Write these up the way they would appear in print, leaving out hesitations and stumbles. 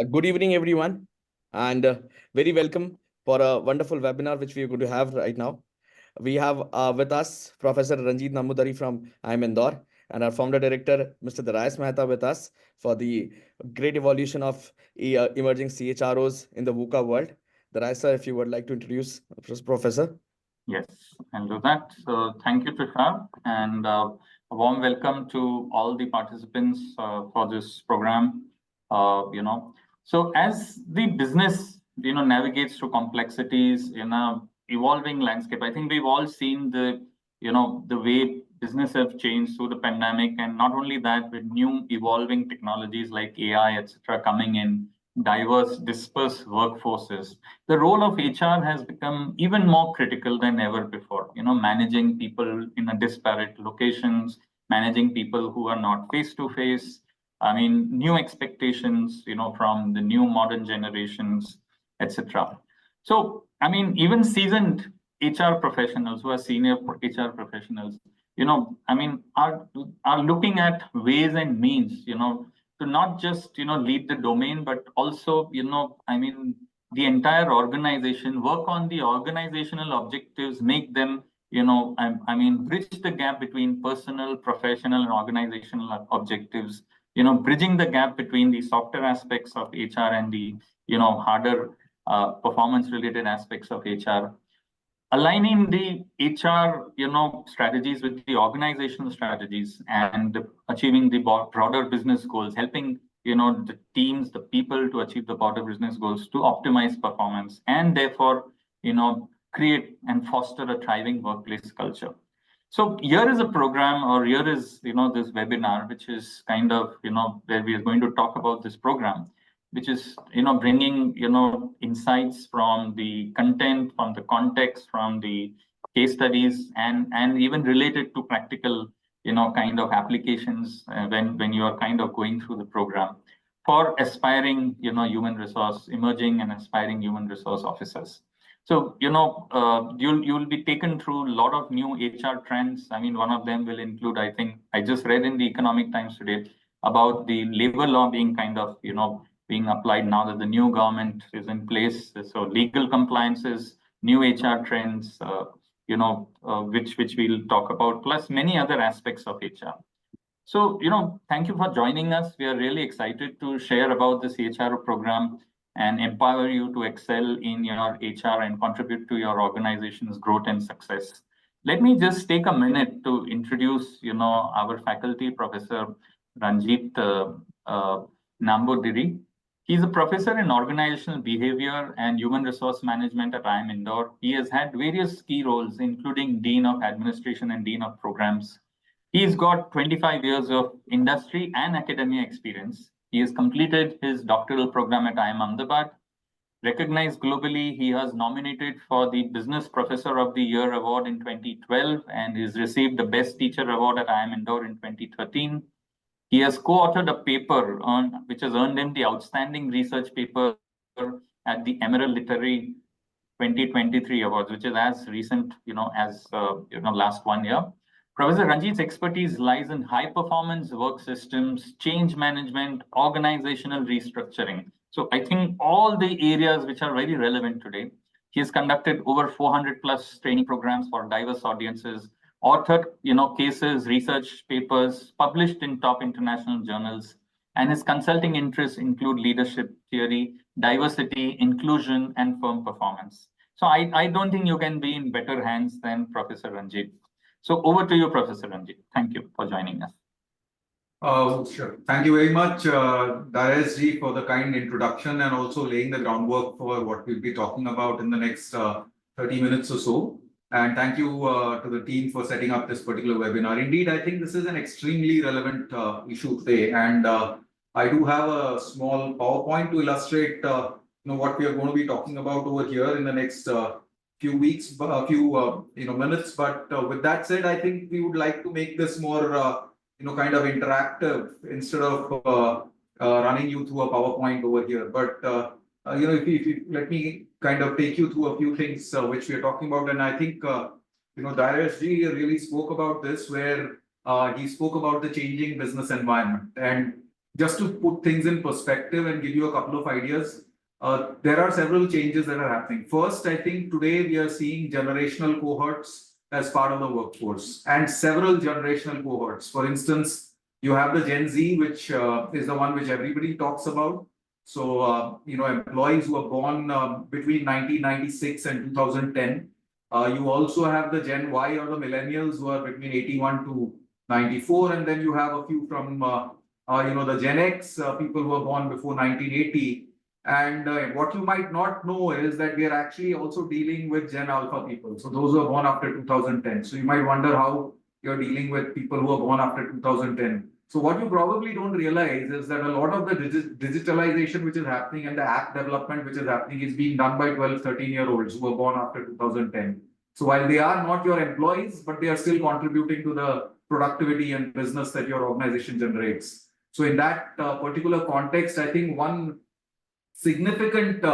Good evening, everyone, and very welcome for a wonderful webinar which we are going to have right now. We have with us Professor Ranjeet Nambudiri from IIM Indore and our founder director, Mr. Darius Mehta, with us for the great evolution of emerging CHROs in the VUCA world. Darius, sir, if you would like to introduce Professor. Yes, I'll do that. So thank you, Tushar, and a warm welcome to all the participants for this program. So as the business, navigates through complexities in a evolving landscape, I think we've all seen the way business have changed through the pandemic, and not only that, with new evolving technologies like AI, etc., coming in, diverse, dispersed workforces, the role of HR has become even more critical than ever before. Managing people in a disparate locations, managing people who are not face to face. I mean, new expectations, from the new modern generations, etc. So, I mean, even seasoned HR professionals who are senior HR professionals, are looking at ways and means, to not just lead the domain, but also the entire organization, work on the organizational objectives, make them bridge the gap between personal, professional, and organizational objectives, bridging the gap between the softer aspects of HR and the harder performance related aspects of HR, aligning the HR, strategies with the organizational strategies, and achieving the broader business goals, helping, the teams, the people to achieve the broader business goals, to optimize performance, and therefore, create and foster a thriving workplace culture. So here is a program, or here is, this webinar, which is kind of, where we are going to talk about this program, which is bringing insights from the content, from the context, from the case studies, and even related to practical kind of applications when you are kind of going through the program for aspiring human resource, emerging and aspiring human resource officers. So you'll be taken through a lot of new HR trends. I mean, one of them will include, I think I just read in the Economic Times today about the labor law being kind of being applied now that the new government is in place. So legal compliances, new HR trends, which we'll talk about, plus many other aspects of HR. So, thank you for joining us. We are really excited to share about this CHRO program and empower you to excel in your HR and contribute to your organization's growth and success. Let me just take a minute to introduce, our faculty, Professor Ranjeet Nambudiri. He's a professor in organizational behavior and human resource management at IIM Indore. He has had various key roles, including Dean of Administration and Dean of Programs. He's got 25 years of industry and academia experience. He has completed his doctoral program at IIM Ahmedabad. Recognized globally, he has nominated for the Business Professor of the Year Award in 2012 and has received the Best Teacher Award at IIM Indore in 2013. He has co-authored a paper which has earned him the Outstanding Research Paper at the Emerald Literary 2023 Awards, which is as recent, as last 1 year. Professor Ranjeet's expertise lies in high-performance work systems, change management, organizational restructuring. So I think all the areas which are very relevant today. He has conducted over 400 plus training programs for diverse audiences, authored cases, research papers, published in top international journals, and his consulting interests include leadership theory, diversity, inclusion, and firm performance. So I don't think you can be in better hands than Professor Ranjeet. So over to you, Professor Ranjeet. Thank you for joining us. Sure. Thank you very much, Darius ji, for the kind introduction and also laying the groundwork for what we'll be talking about in the next 30 minutes or so. And thank you to the team for setting up this particular webinar. Indeed, I think this is an extremely relevant issue today. And I do have a small PowerPoint to illustrate what we are going to be talking about over here in the next few weeks, minutes. But with that said, I think we would like to make this more kind of interactive instead of running you through a PowerPoint over here. But if you let me kind of take you through a few things which we are talking about, and I think Darius ji really spoke about this, where he spoke about the changing business environment, and just to put things in perspective and give you a couple of ideas, there are several changes that are happening. First, I think today we are seeing generational cohorts as part of the workforce, and several generational cohorts. For instance, you have the Gen Z, which is the one which everybody talks about. So, employees who are born between 1996 and 2010. You also have the Gen Y or the millennials who are between 81 to 94, and then you have a few from the Gen X, people who were born before 1980. And what you might not know is that we are actually also dealing with Gen Alpha people. So those who are born after 2010. So you might wonder how you're dealing with people who are born after 2010. So what you probably don't realize is that a lot of the digitalization which is happening and the app development which is happening is being done by 12, 13-year-olds who were born after 2010. So while they are not your employees, but they are still contributing to the productivity and business that your organization generates. So in that particular context, I think one significant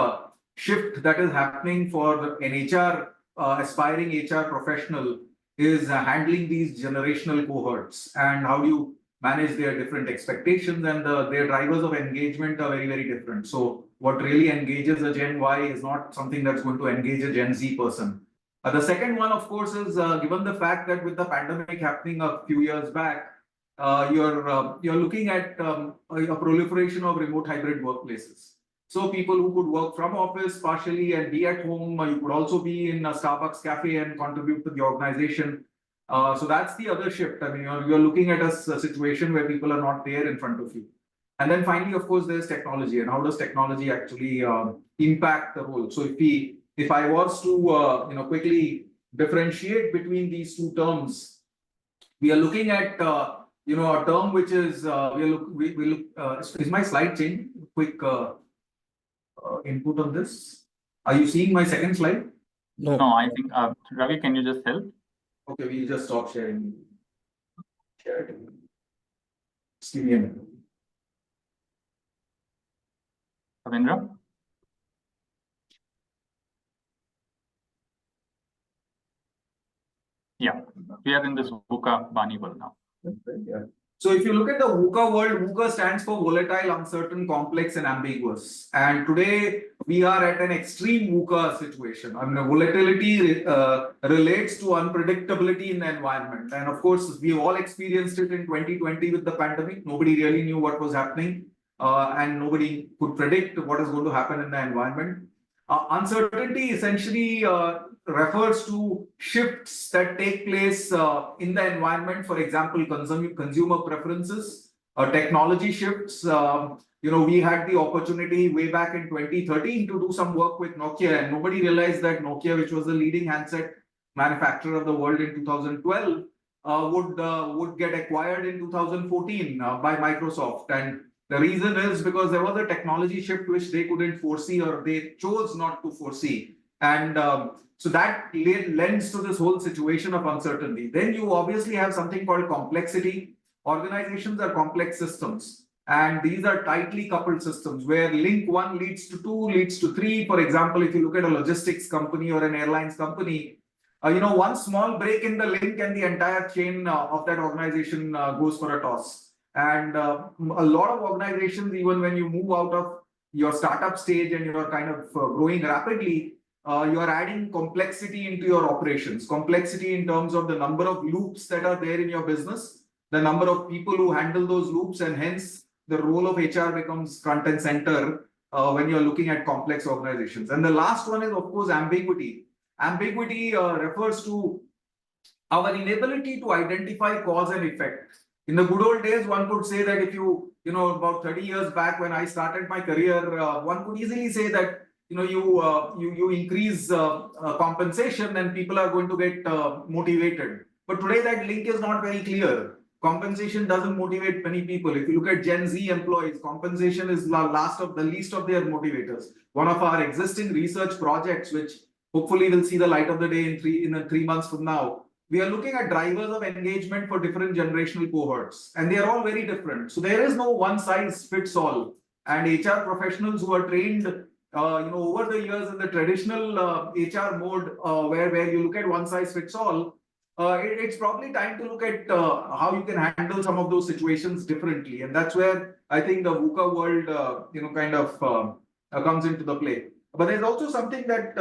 shift that is happening for an HR, aspiring HR professional is handling these generational cohorts and how do you manage their different expectations, and their drivers of engagement are very, very different. So what really engages a Gen Y is not something that's going to engage a Gen Z person. The second one, of course, is given the fact that with the pandemic happening a few years back, you're looking at a proliferation of remote hybrid workplaces. So people who could work from office partially and be at home, you could also be in a Starbucks cafe and contribute to the organization. So that's the other shift. I mean, you're looking at a situation where people are not there in front of you. And then finally, of course, there's technology, and how does technology actually impact the role? So if I was to quickly differentiate between these two terms, we are looking at a term which is is my slide change? Quick input on this. Are you seeing my second slide? No. No, I think Ravi, can you just help? Okay, we'll just stop sharing. Share it. Just give me a minute. Ravindra? Yeah, we are in this VUCA Bani world now. Yeah. So if you look at the VUCA world, VUCA stands for volatile, uncertain, complex, and ambiguous. And today we are at an extreme VUCA situation. I mean, volatility relates to unpredictability in the environment. And of course, we all experienced it in 2020 with the pandemic. Nobody really knew what was happening, and nobody could predict what is going to happen in the environment. Uncertainty essentially refers to shifts that take place in the environment. For example, consumer preferences, technology shifts. We had the opportunity way back in 2013 to do some work with Nokia, and nobody realized that Nokia, which was the leading handset manufacturer of the world in 2012, would get acquired in 2014 by Microsoft. And the reason is because there was a technology shift which they couldn't foresee, or they chose not to foresee. And so that lends to this whole situation of uncertainty. Then you obviously have something called complexity. Organizations are complex systems, and these are tightly coupled systems where link 1 leads to 2, leads to 3. For example, if you look at a logistics company or an airlines company, one small break in the link and the entire chain of that organization goes for a toss. And a lot of organizations, even when you move out of your startup stage and you're kind of growing rapidly, you are adding complexity into your operations. Complexity in terms of the number of loops that are there in your business, the number of people who handle those loops, and hence the role of HR becomes front and center when you're looking at complex organizations. And the last one is, of course, ambiguity. Ambiguity refers to our inability to identify cause and effect. In the good old days, one could say that if about 30 years back when I started my career, one could easily say that you increase compensation and people are going to get motivated. But today that link is not very clear. Compensation doesn't motivate many people. If you look at Gen Z employees, compensation is the least of their motivators. One of our existing research projects, which hopefully will see the light of the day in 3 months from now, we are looking at drivers of engagement for different generational cohorts, and they are all very different. So there is no one size fits all. And HR professionals who are trained, over the years in the traditional HR mode, where you look at one size fits all, it's probably time to look at how you can handle some of those situations differently, and that's where I think the VUCA world, kind of comes into the play. But there's also something that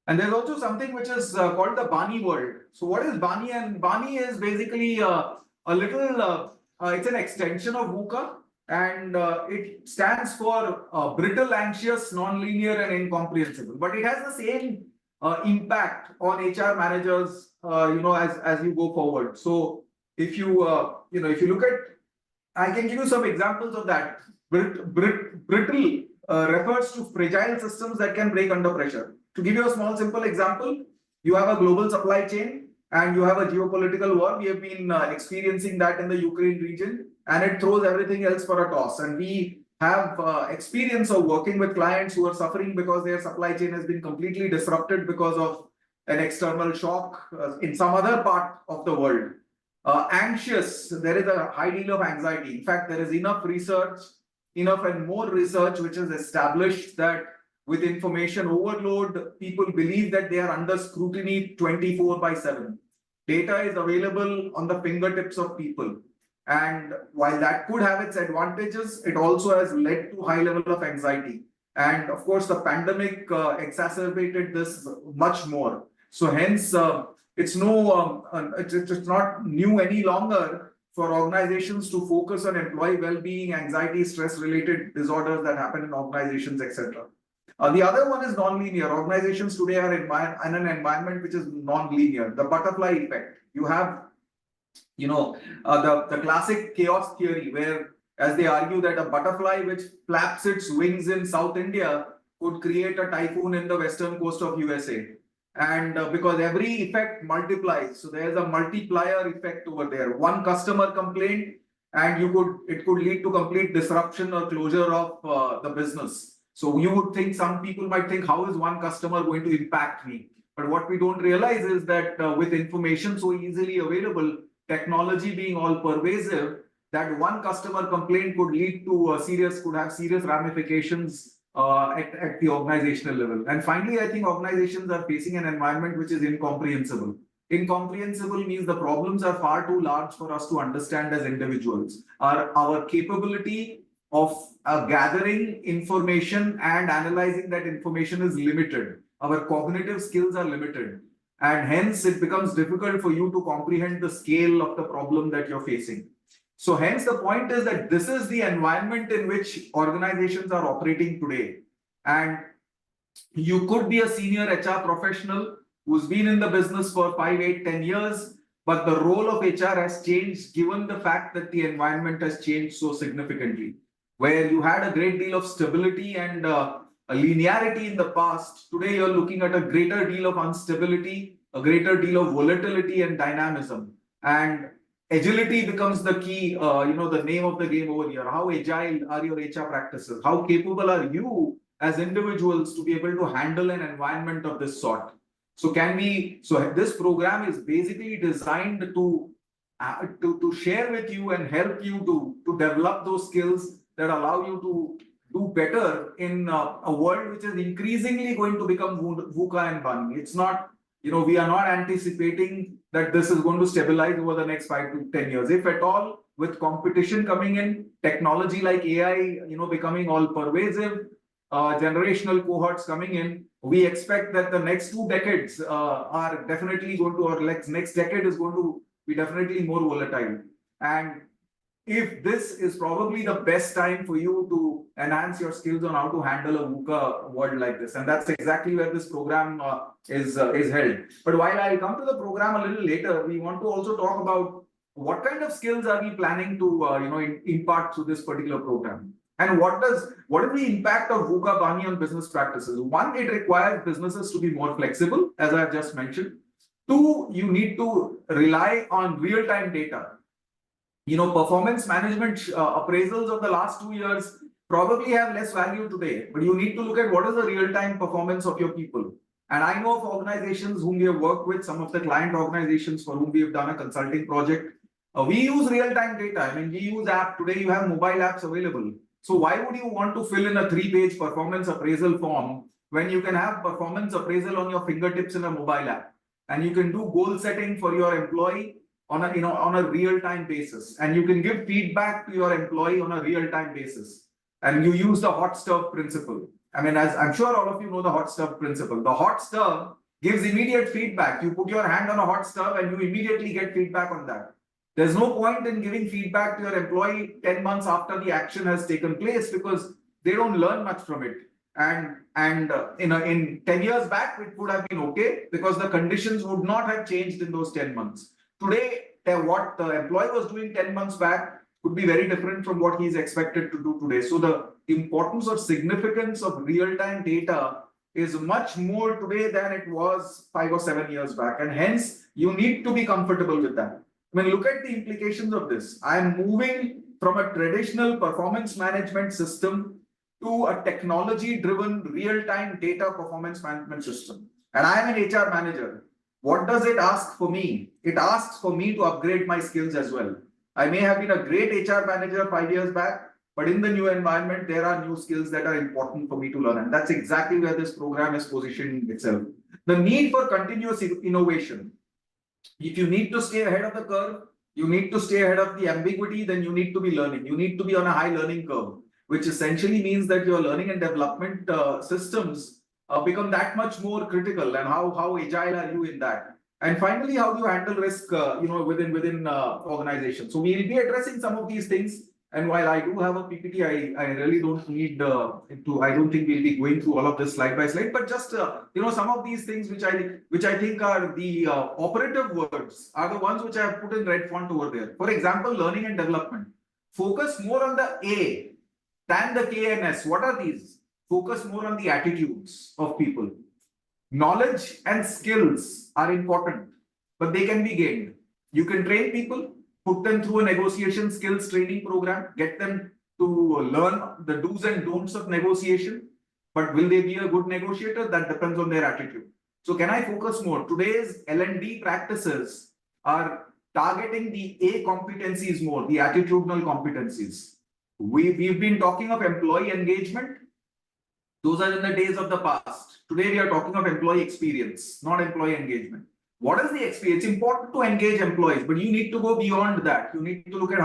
and there's also something which is called the Bani world. So what is Bani? And Bani is basically a little, it's an extension of VUCA, and it stands for brittle, anxious, non-linear, and incomprehensible. But it has the same impact on HR managers, as you go forward. So if you, if you look at, I can give you some examples of that. Brittle refers to fragile systems that can break under pressure. To give you a small, simple example, you have a global supply chain and you have a geopolitical war. We have been experiencing that in the Ukraine region, and it throws everything else for a toss. And we have experience of working with clients who are suffering because their supply chain has been completely disrupted because of an external shock in some other part of the world. Anxious, there is a high deal of anxiety. In fact, there is enough research, enough and more research which has established that with information overload, people believe that they are under scrutiny 24/7. Data is available on the fingertips of people. And while that could have its advantages, it also has led to high level of anxiety. And of course, the pandemic exacerbated this much more. So hence, it's not new any longer for organizations to focus on employee well-being, anxiety, stress-related disorders that happen in organizations, etc. The other one is non-linear. Organizations today are in an environment which is non-linear. The butterfly effect. You have, the classic chaos theory, where, as they argue, that a butterfly which flaps its wings in South India could create a typhoon in the western coast of USA. And because every effect multiplies, so there's a multiplier effect over there. One customer complaint, and it could lead to complete disruption or closure of the business. So you would think, some people might think, how is one customer going to impact me? But what we don't realize is that with information so easily available, technology being all pervasive, that one customer complaint could lead to could have serious ramifications at the organizational level. And finally, I think organizations are facing an environment which is incomprehensible. Incomprehensible means the problems are far too large for us to understand as individuals. Our capability of gathering information and analyzing that information is limited. Our cognitive skills are limited. And hence, it becomes difficult for you to comprehend the scale of the problem that you're facing. So hence, the point is that this is the environment in which organizations are operating today. And you could be a senior HR professional who's been in the business for 5, 8, 10 years, but the role of HR has changed given the fact that the environment has changed so significantly. Where you had a great deal of stability and a linearity in the past, today you're looking at a greater deal of instability, a greater deal of volatility and dynamism. And agility becomes the key, the name of the game over here. How agile are your HR practices? How capable are you as individuals to be able to handle an environment of this sort? So this program is basically designed to share with you and help you to develop those skills that allow you to do better in a world which is increasingly going to become VUCA and Bani. It's not, we are not anticipating that this is going to stabilize over the next 5 to 10 years. If at all, with competition coming in, technology like AI, becoming all pervasive, generational cohorts coming in, we expect that the next 2 decades are definitely going to, or next decade is going to be definitely more volatile. And if this is probably the best time for you to enhance your skills on how to handle a VUCA world like this. And that's exactly where this program is held. But while I'll come to the program a little later, we want to also talk about what kind of skills are we planning to impart through this particular program. And what is the impact of VUCA Bani on business practices? One, it requires businesses to be more flexible, as I've just mentioned. 2, you need to rely on real-time data. Performance management appraisals of the last 2 years probably have less value today, but you need to look at what is the real-time performance of your people. And I know of organizations whom we have worked with, some of the client organizations for whom we have done a consulting project. We use real-time data. I mean, we use app. Today you have mobile apps available. So why would you want to fill in a 3-page performance appraisal form when you can have performance appraisal on your fingertips in a mobile app, and you can do goal setting for your employee on a real-time basis, and you can give feedback to your employee on a real-time basis, and you use the hot stove principle. I mean, as I'm sure all of you know the hot stove principle. The hot stove gives immediate feedback. You put your hand on a hot stove and you immediately get feedback on that. There's no point in giving feedback to your employee 10 months after the action has taken place, because they don't learn much from it. And in 10 years back, it would have been okay because the conditions would not have changed in those 10 months. Today, what the employee was doing 10 months back could be very different from what he's expected to do today. So the importance or significance of real-time data is much more today than it was 5 or 7 years back. And hence, you need to be comfortable with that. I mean, look at the implications of this. I'm moving from a traditional performance management system to a technology-driven real-time data performance management system. And I am an HR manager. What does it ask for me? It asks for me to upgrade my skills as well. I may have been a great HR manager 5 years back, but in the new environment, there are new skills that are important for me to learn. And that's exactly where this program is positioning itself. The need for continuous innovation. If you need to stay ahead of the curve, you need to stay ahead of the ambiguity, then you need to be learning. You need to be on a high learning curve, which essentially means that your learning and development systems become that much more critical. And how agile are you in that? And finally, how do you handle risk within organizations? So we'll be addressing some of these things. And while I do have a PPT, I really don't need I don't think we'll be going through all of this slide by slide, but just some of these things which I think are the operative words are the ones which I have put in red font over there. For example, learning and development. Focus more on the A than the K and S. What are these? Focus more on the attitudes of people. Knowledge and skills are important, but they can be gained. You can train people, put them through a negotiation skills training program, get them to learn the do's and don'ts of negotiation. But will they be a good negotiator? That depends on their attitude. So can I focus more? Today's L&D practices are targeting the A competencies more, the attitudinal competencies. We've been talking of employee engagement. Those are in the days of the past. Today, we are talking of employee experience, not employee engagement. What is the experience? It's important to engage employees, but you need to go beyond that. You need to look at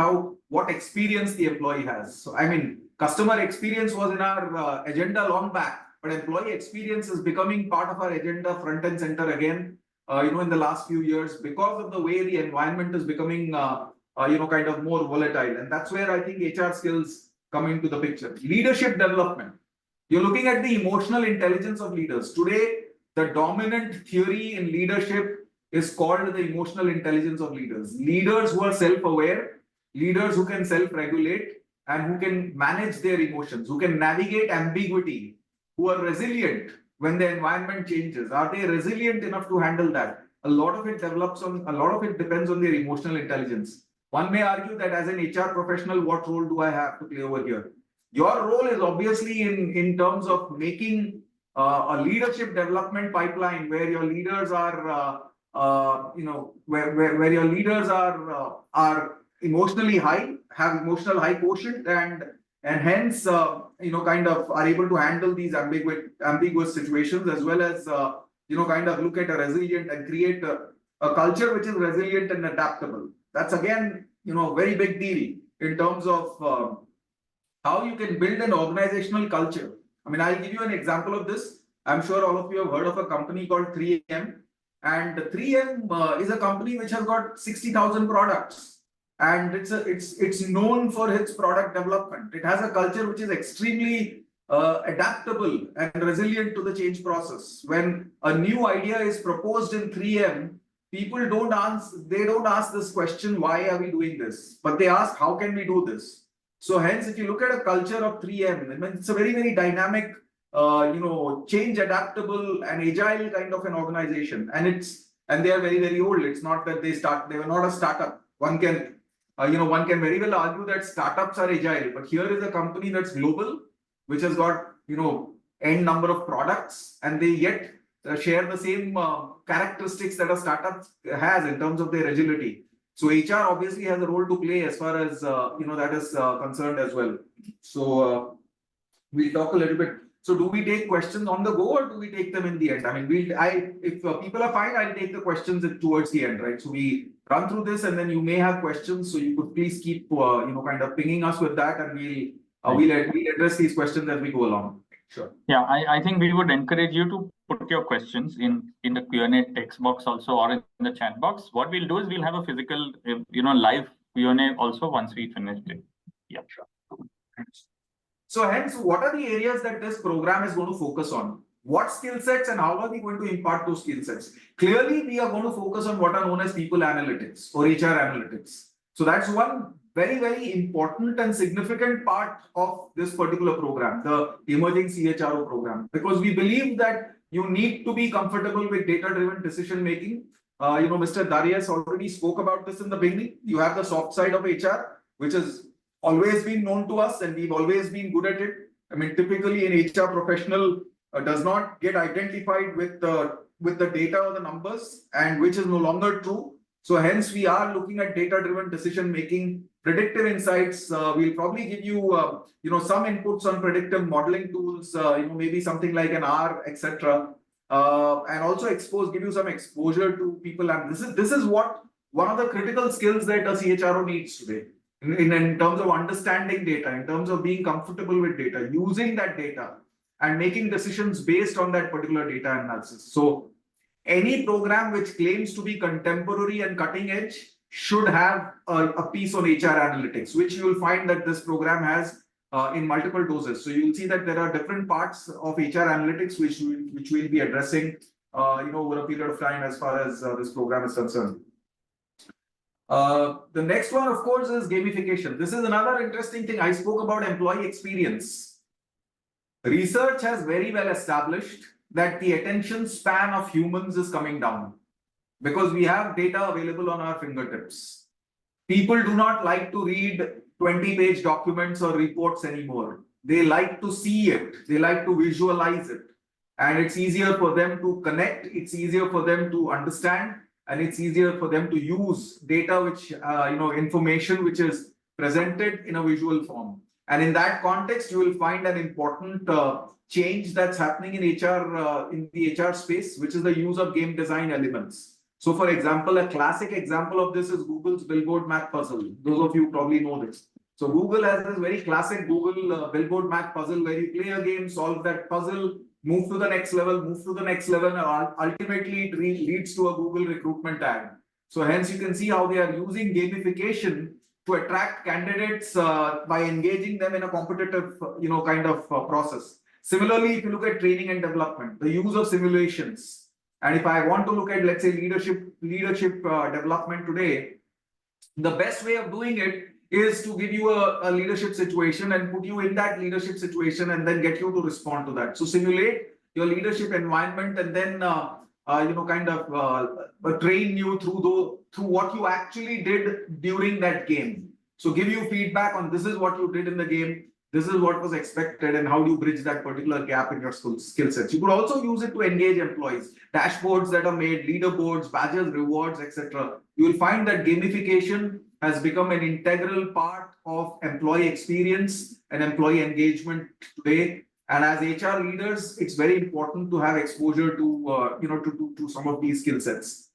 what experience the employee has. So, I mean, customer experience was in our agenda long back, but employee experience is becoming part of our agenda front and center again, in the last few years, because of the way the environment is becoming, kind of more volatile. And that's where I think HR skills come into the picture. Leadership development. You're looking at the emotional intelligence of leaders. Today, the dominant theory in leadership is called the emotional intelligence of leaders. Leaders who are self-aware, leaders who can self-regulate, and who can manage their emotions, who can navigate ambiguity, who are resilient when the environment changes. Are they resilient enough to handle that? A lot of it depends on their emotional intelligence. One may argue that as an HR professional, what role do I have to play over here? Your role is obviously in terms of making a leadership development pipeline where your leaders are, where your leaders are emotionally high, have emotional high quotient, and hence kind of are able to handle these ambiguous situations, as well as kind of look at a resilient and create a culture which is resilient and adaptable. That's again a very big deal in terms of how you can build an organizational culture. I mean, I'll give you an example of this. I'm sure all of you have heard of a company called 3M. And 3M is a company which has got 60,000 products. And it's known for its product development. It has a culture which is extremely adaptable and resilient to the change process. When a new idea is proposed in 3M, people don't ask this question, why are we doing this? But they ask, how can we do this? So hence, if you look at a culture of 3M, I mean, it's a very, very dynamic, change adaptable and agile kind of an organization. And they are very, very old. It's not that they were not a startup. One can very well argue that startups are agile, but here is a company that's global, which has got, n number of products, and they yet share the same characteristics that a startup has in terms of their agility. So HR obviously has a role to play as far as that is concerned as well. So we'll talk a little bit So do we take questions on the go or do we take them in the end? I mean, if people are fine, I'll take the questions towards the end, right? So we run through this and then you may have questions. So you could please keep, kind of pinging us with that, and we'll address these questions as we go along. Sure. Yeah, I think we would encourage you to put your questions in the Q&A text box also, or in the chat box. What we'll do is we'll have a physical, live Q&A also once we finish it. Yeah. Sure. So hence, what are the areas that this program is going to focus on? What skill sets and how are we going to impart those skill sets? Clearly, we are going to focus on what are known as people analytics or HR analytics. So that's one very, very important and significant part of this particular program, the Emerging CHRO program, because we believe that you need to be comfortable with data-driven decision making. Mr. Darius already spoke about this in the beginning. You have the soft side of HR, which has always been known to us, and we've always been good at it. I mean, typically an HR professional does not get identified with the data or the numbers, and which is no longer true. So hence we are looking at data-driven decision making, predictive insights. We'll probably give you some inputs on predictive modeling tools, maybe something like an R, etc. And also give you some exposure to people. And this is what one of the critical skills that a CHRO needs today. In terms of understanding data, in terms of being comfortable with data, using that data and making decisions based on that particular data analysis. So any program which claims to be contemporary and cutting edge should have a piece on HR analytics, which you will find that this program has in multiple doses. So you'll see that there are different parts of HR analytics which we'll be addressing over a period of time as far as this program is concerned. The next one, of course, is gamification. This is another interesting thing. I spoke about employee experience. Research has very well established that the attention span of humans is coming down because we have data available on our fingertips. People do not like to read 20-page documents or reports anymore. They like to see it. They like to visualize it. And it's easier for them to connect. It's easier for them to understand. And it's easier for them to use data, which, information which is presented in a visual form. And in that context, you will find an important change that's happening in HR, in the HR space, which is the use of game design elements. So, for example, a classic example of this is Google's billboard math puzzle. Those of you probably know this. So, Google has this very classic Google billboard math puzzle where you play a game, solve that puzzle, move to the next level, and ultimately it leads to a Google recruitment ad. So hence you can see how they are using gamification to attract candidates by engaging them in a competitive, process. Similarly, if you look at training and development, the use of simulations, and if I want to look at, let's say, leadership development today, the best way of doing it is to give you a leadership situation and put you in that leadership situation and then get you to respond to that. So simulate your leadership environment and then train you through what you actually did during that game. So give you feedback on this is what you did in the game, this is what was expected, and how do you bridge that particular gap in your skill sets. You could also use it to engage employees, dashboards that are made, leaderboards, badges, rewards, etc. You will find that gamification has become an integral part of employee experience and employee engagement today. And as HR leaders, it's very important to have exposure to some of these skill sets.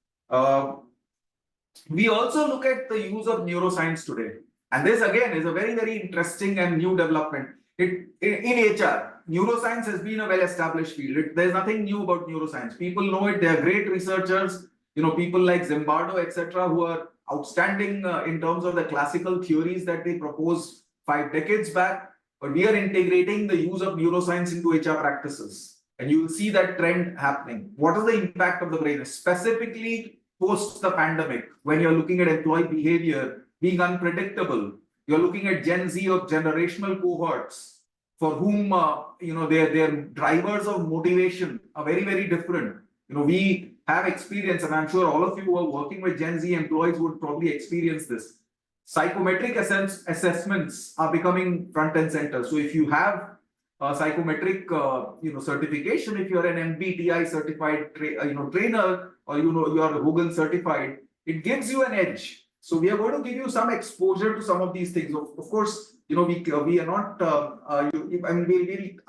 We also look at the use of neuroscience today. And this again is a very, very interesting and new development. In HR, neuroscience has been a well-established field. There's nothing new about neuroscience. People know it. They are great researchers. People like Zimbardo, etc., who are outstanding in terms of the classical theories that they proposed 5 decades back. But we are integrating the use of neuroscience into HR practices. And you will see that trend happening. What is the impact of the brain, specifically post the pandemic, when you're looking at employee behavior being unpredictable? You're looking at Gen Z or generational cohorts for whom their drivers of motivation are very, very different. We have experience, and I'm sure all of you who are working with Gen Z employees would probably experience this. Psychometric assessments are becoming front and center. So if you have a psychometric certification, if you're an MBTI certified trainer, or you are Google certified, it gives you an edge. So we are going to give you some exposure to some of these things. Of course, we are not. We'll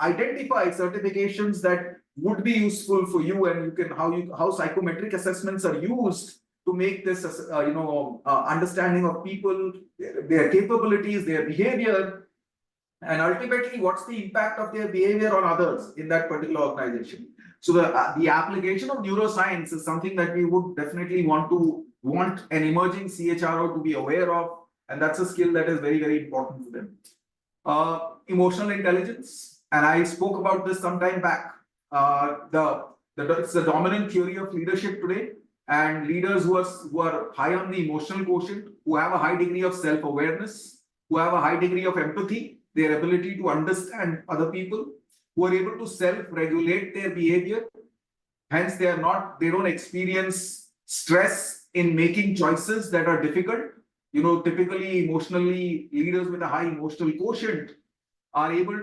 identify certifications that would be useful for you, and you can how psychometric assessments are used to make this understanding of people, their capabilities, their behavior, and ultimately what's the impact of their behavior on others in that particular organization. So the application of neuroscience is something that we would definitely want an emerging CHRO to be aware of, and that's a skill that is very, very important for them. Emotional intelligence, and I spoke about this some time back. It's the dominant theory of leadership today, and leaders who are high on the emotional quotient, who have a high degree of self-awareness, who have a high degree of empathy, their ability to understand other people, who are able to self-regulate their behavior. Hence, they don't experience stress in making choices that are difficult. Typically, emotionally, leaders with a high emotional quotient are able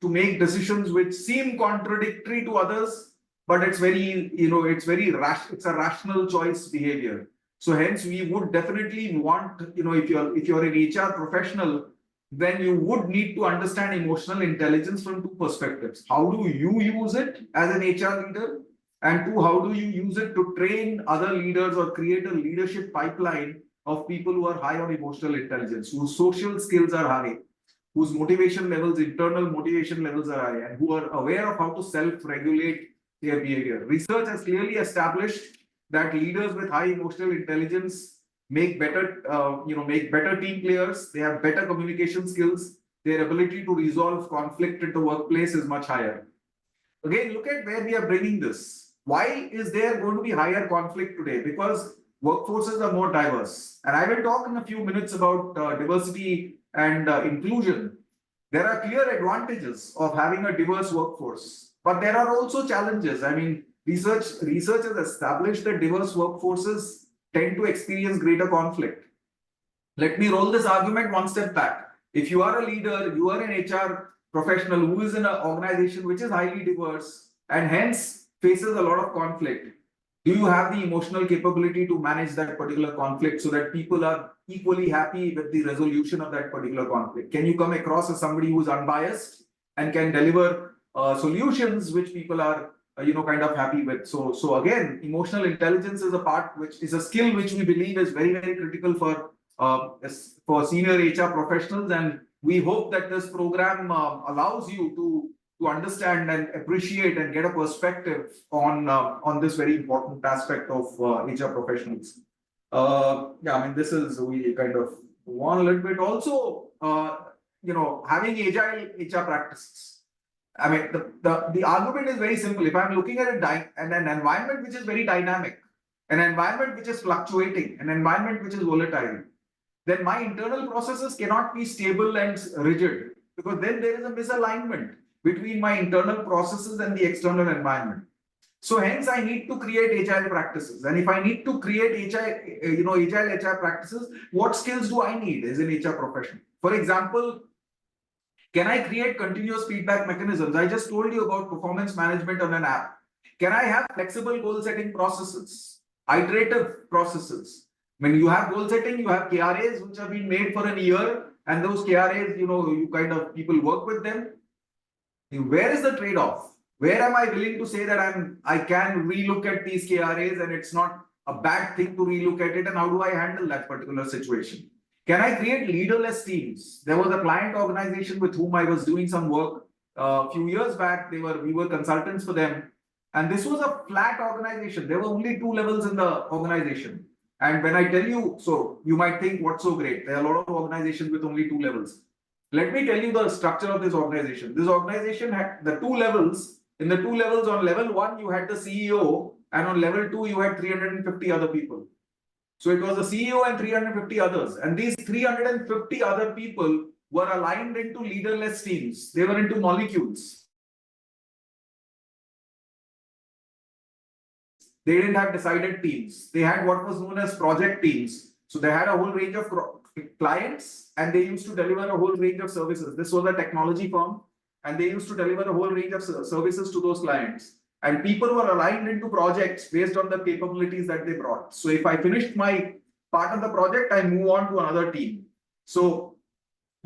to make decisions which seem contradictory to others, but it's it's a rational choice behavior. So hence, we would definitely want, if you're an HR professional, then you would need to understand emotional intelligence from two perspectives. How do you use it as an HR leader? And two, how do you use it to train other leaders or create a leadership pipeline of people who are high on emotional intelligence, whose social skills are high, whose motivation levels, internal motivation levels are high, and who are aware of how to self-regulate their behavior. Research has clearly established that leaders with high emotional intelligence make better team players. They have better communication skills. Their ability to resolve conflict at the workplace is much higher. Again, look at where we are bringing this. Why is there going to be higher conflict today? Because workforces are more diverse. And I will talk in a few minutes about diversity and inclusion. There are clear advantages of having a diverse workforce, but there are also challenges. I mean, research has established that diverse workforces tend to experience greater conflict. Let me roll this argument one step back. If you are a leader, you are an HR professional who is in an organization which is highly diverse and hence faces a lot of conflict, do you have the emotional capability to manage that particular conflict so that people are equally happy with the resolution of that particular conflict? Can you come across as somebody who is unbiased and can deliver solutions which people are kind of happy with? So again, emotional intelligence is a part which is a skill which we believe is very, very critical for senior HR professionals, and we hope that this program allows you to understand and appreciate and get a perspective on this very important aspect of HR professionals. This is, we kind of move on a little bit. Also, having agile HR practices. I mean, the argument is very simple. If I'm looking at an environment which is very dynamic, an environment which is fluctuating, an environment which is volatile, then my internal processes cannot be stable and rigid, because then there is a misalignment between my internal processes and the external environment. So hence I need to create agile practices. And if I need to create agile HR practices, what skills do I need as an HR professional? For example, can I create continuous feedback mechanisms? I just told you about performance management on an app. Can I have flexible goal setting processes, iterative processes? When you have goal setting, you have KRAs which have been made for a year, and those KRAs, people work with them. Where is the trade-off? Where am I willing to say that I can relook at these KRAs and it's not a bad thing to relook at it, and how do I handle that particular situation? Can I create leaderless teams? There was a client organization with whom I was doing some work a few years back. We were consultants for them. And this was a flat organization. There were only 2 levels in the organization. And when I tell you, so you might think, what's so great? There are a lot of organizations with only 2 levels. Let me tell you the structure of this organization. This organization had the 2 levels. In the 2 levels, on level 1, you had the CEO, and on level 2, you had 350 other people. So it was the CEO and 350 others. And these 350 other people were aligned into leaderless teams. They were into molecules. They didn't have decided teams. They had what was known as project teams. So they had a whole range of clients, and they used to deliver a whole range of services. This was a technology firm, and they used to deliver a whole range of services to those clients. And people were aligned into projects based on the capabilities that they brought. So if I finished my part of the project, I move on to another team. So,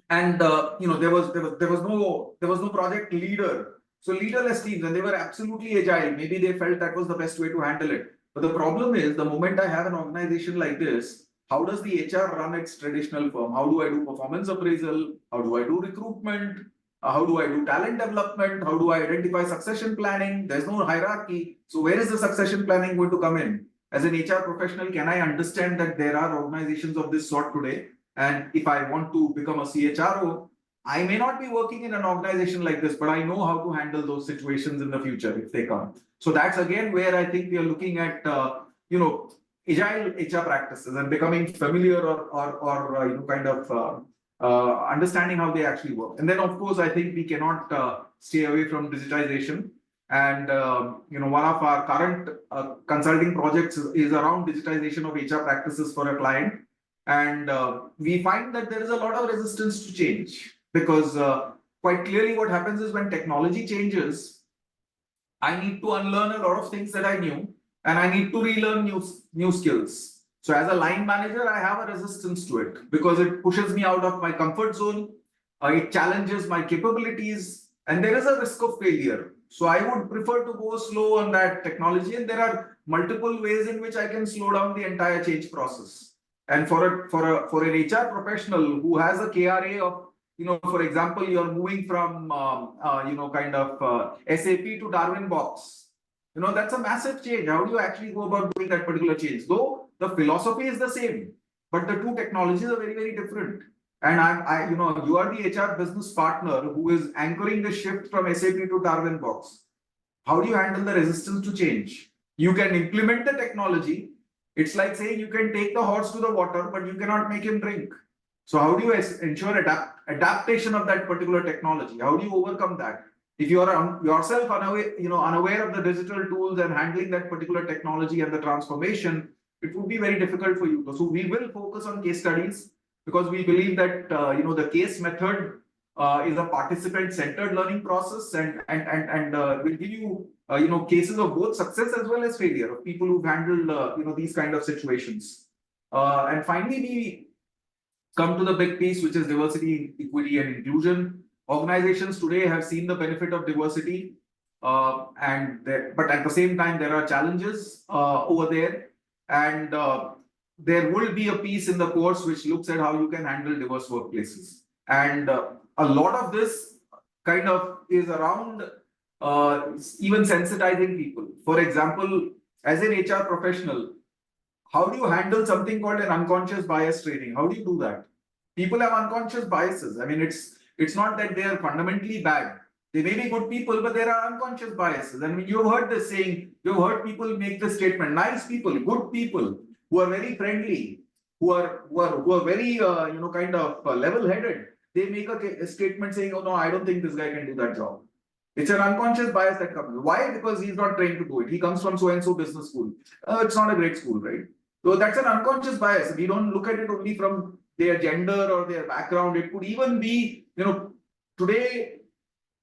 and there was no project leader. So leaderless teams, and they were absolutely agile. Maybe they felt that was the best way to handle it. But the problem is, the moment I have an organization like this, how does the HR run its traditional firm? How do I do performance appraisal? How do I do recruitment? How do I do talent development? How do I identify succession planning? There's no hierarchy. So where is the succession planning going to come in? As an HR professional, can I understand that there are organizations of this sort today? And if I want to become a CHRO, I may not be working in an organization like this, but I know how to handle those situations in the future if they come. So that's again where I think we are looking at, agile HR practices and becoming familiar or understanding how they actually work. And then, of course, I think we cannot stay away from digitization. And one of our current consulting projects is around digitization of HR practices for a client. And we find that there is a lot of resistance to change because quite clearly what happens is when technology changes, I need to unlearn a lot of things that I knew and I need to relearn new skills. So as a line manager, I have a resistance to it because it pushes me out of my comfort zone. It challenges my capabilities and there is a risk of failure. So I would prefer to go slow on that technology, and there are multiple ways in which I can slow down the entire change process. And for an HR professional who has a KRA of, for example, you're moving from SAP to Darwin Box. That's a massive change. How do you actually go about doing that particular change? Though the philosophy is the same, but the two technologies are very, very different. And you are the HR business partner who is anchoring the shift from SAP to Darwin Box. How do you handle the resistance to change? You can implement the technology. It's like saying you can take the horse to the water, but you cannot make him drink. So how do you ensure adaptation of that particular technology? How do you overcome that? If you are yourself unaware of the digital tools and handling that particular technology and the transformation, it would be very difficult for you. So we will focus on case studies because we believe that the case method is a participant-centered learning process and will give you cases of both success as well as failure of people who've handled these kind of situations. And finally, we come to the big piece, which is diversity, equity, and inclusion. Organizations today have seen the benefit of diversity, but at the same time, there are challenges over there. And there will be a piece in the course which looks at how you can handle diverse workplaces. And a lot of this kind of is around even sensitizing people. For example, as an HR professional, how do you handle something called an unconscious bias training? How do you do that? People have unconscious biases. I mean, it's not that they are fundamentally bad. They may be good people, but there are unconscious biases. I mean, you've heard this saying, you've heard people make the statement, nice people, good people, who are very friendly, who are very, level-headed. They make a statement saying, oh no, I don't think this guy can do that job. It's an unconscious bias that comes. Why? Because he's not trained to do it. He comes from so-and-so business school. It's not a great school, right? So that's an unconscious bias. We don't look at it only from their gender or their background. It could even be, today,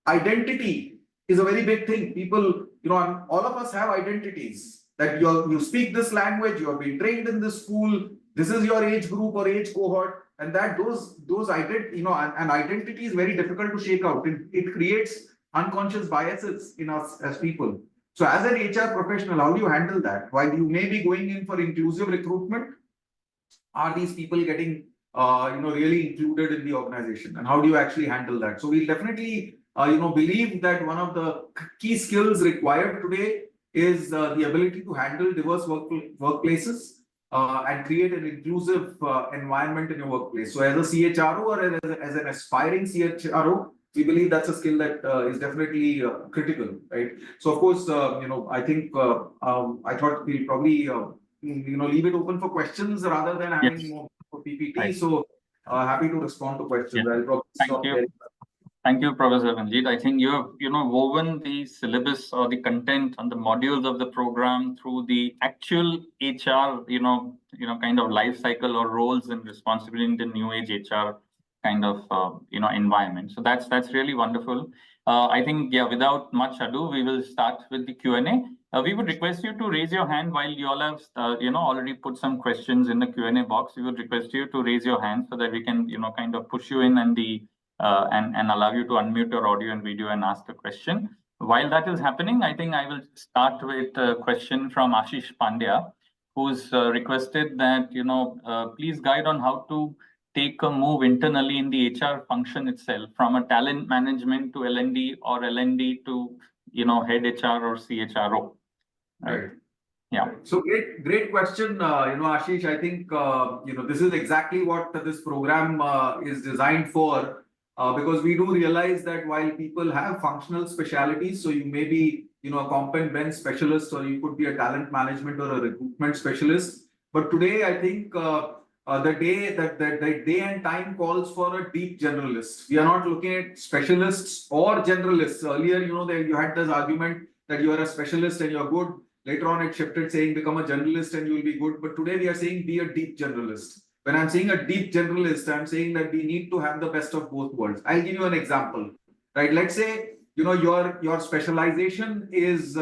identity is a very big thing. People, all of us have identities. That you speak this language, you have been trained in this school, this is your age group or age cohort, and that those identity is very difficult to shake out. It creates unconscious biases in us as people. So as an HR professional, how do you handle that? While you may be going in for inclusive recruitment, are these people getting really included in the organization? And how do you actually handle that? So we definitely believe that one of the key skills required today is the ability to handle diverse workplaces and create an inclusive environment in your workplace. So as a CHRO or as an aspiring CHRO, we believe that's a skill that is definitely critical, right? So of course, I think I thought we'll probably leave it open for questions rather than having more for PPT. Right. So happy to respond to questions. I'll probably stop there. Thank you, Professor Ranjeet. I think you have, woven the syllabus or the content and the modules of the program through the actual HR, kind of life cycle or roles and responsibility in the new age HR kind of, environment. So that's really wonderful. I think, without much ado, we will start with the Q&A. We would request you to raise your hand while you all have, already put some questions in the Q&A box. We would request you to raise your hand so that we can, kind of push you in and and allow you to unmute your audio and video and ask a question. While that is happening, I think I will start with a question from Ashish Pandya, who's requested that, please guide on how to take a move internally in the HR function itself from a talent management to L&D or L&D to, head HR or CHRO. Right. Yeah. So great question, Ashish. I think this is exactly what this program is designed for, because we do realize that while people have functional specialities, so you may be a comp and bench specialist, or you could be a talent management or a recruitment specialist. But today, I think the day and time calls for a deep generalist. We are not looking at specialists or generalists. Earlier, you had this argument that you are a specialist and you're good. Later on, it shifted saying become a generalist and you will be good. But today we are saying be a deep generalist. When I'm saying a deep generalist, I'm saying that we need to have the best of both worlds. I'll give you an example, right? Let's say your specialization is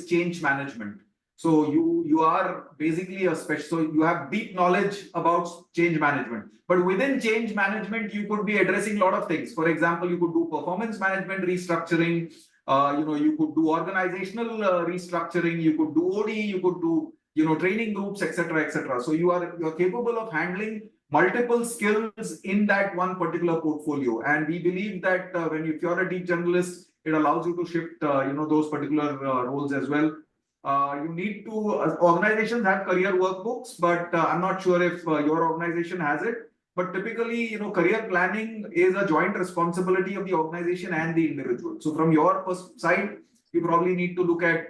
change management. So you are basically a special. So you have deep knowledge about change management. But within change management, you could be addressing a lot of things. For example, you could do performance management restructuring. You could do organizational restructuring, you could do OD, you could do, training groups, etc., etc. So you're capable of handling multiple skills in that one particular portfolio. And we believe that if you're a deep generalist, it allows you to shift, those particular roles as well. You need to, organizations have career workbooks, but I'm not sure if your organization has it. But typically, career planning is a joint responsibility of the organization and the individual. So from your side, you probably need to look at,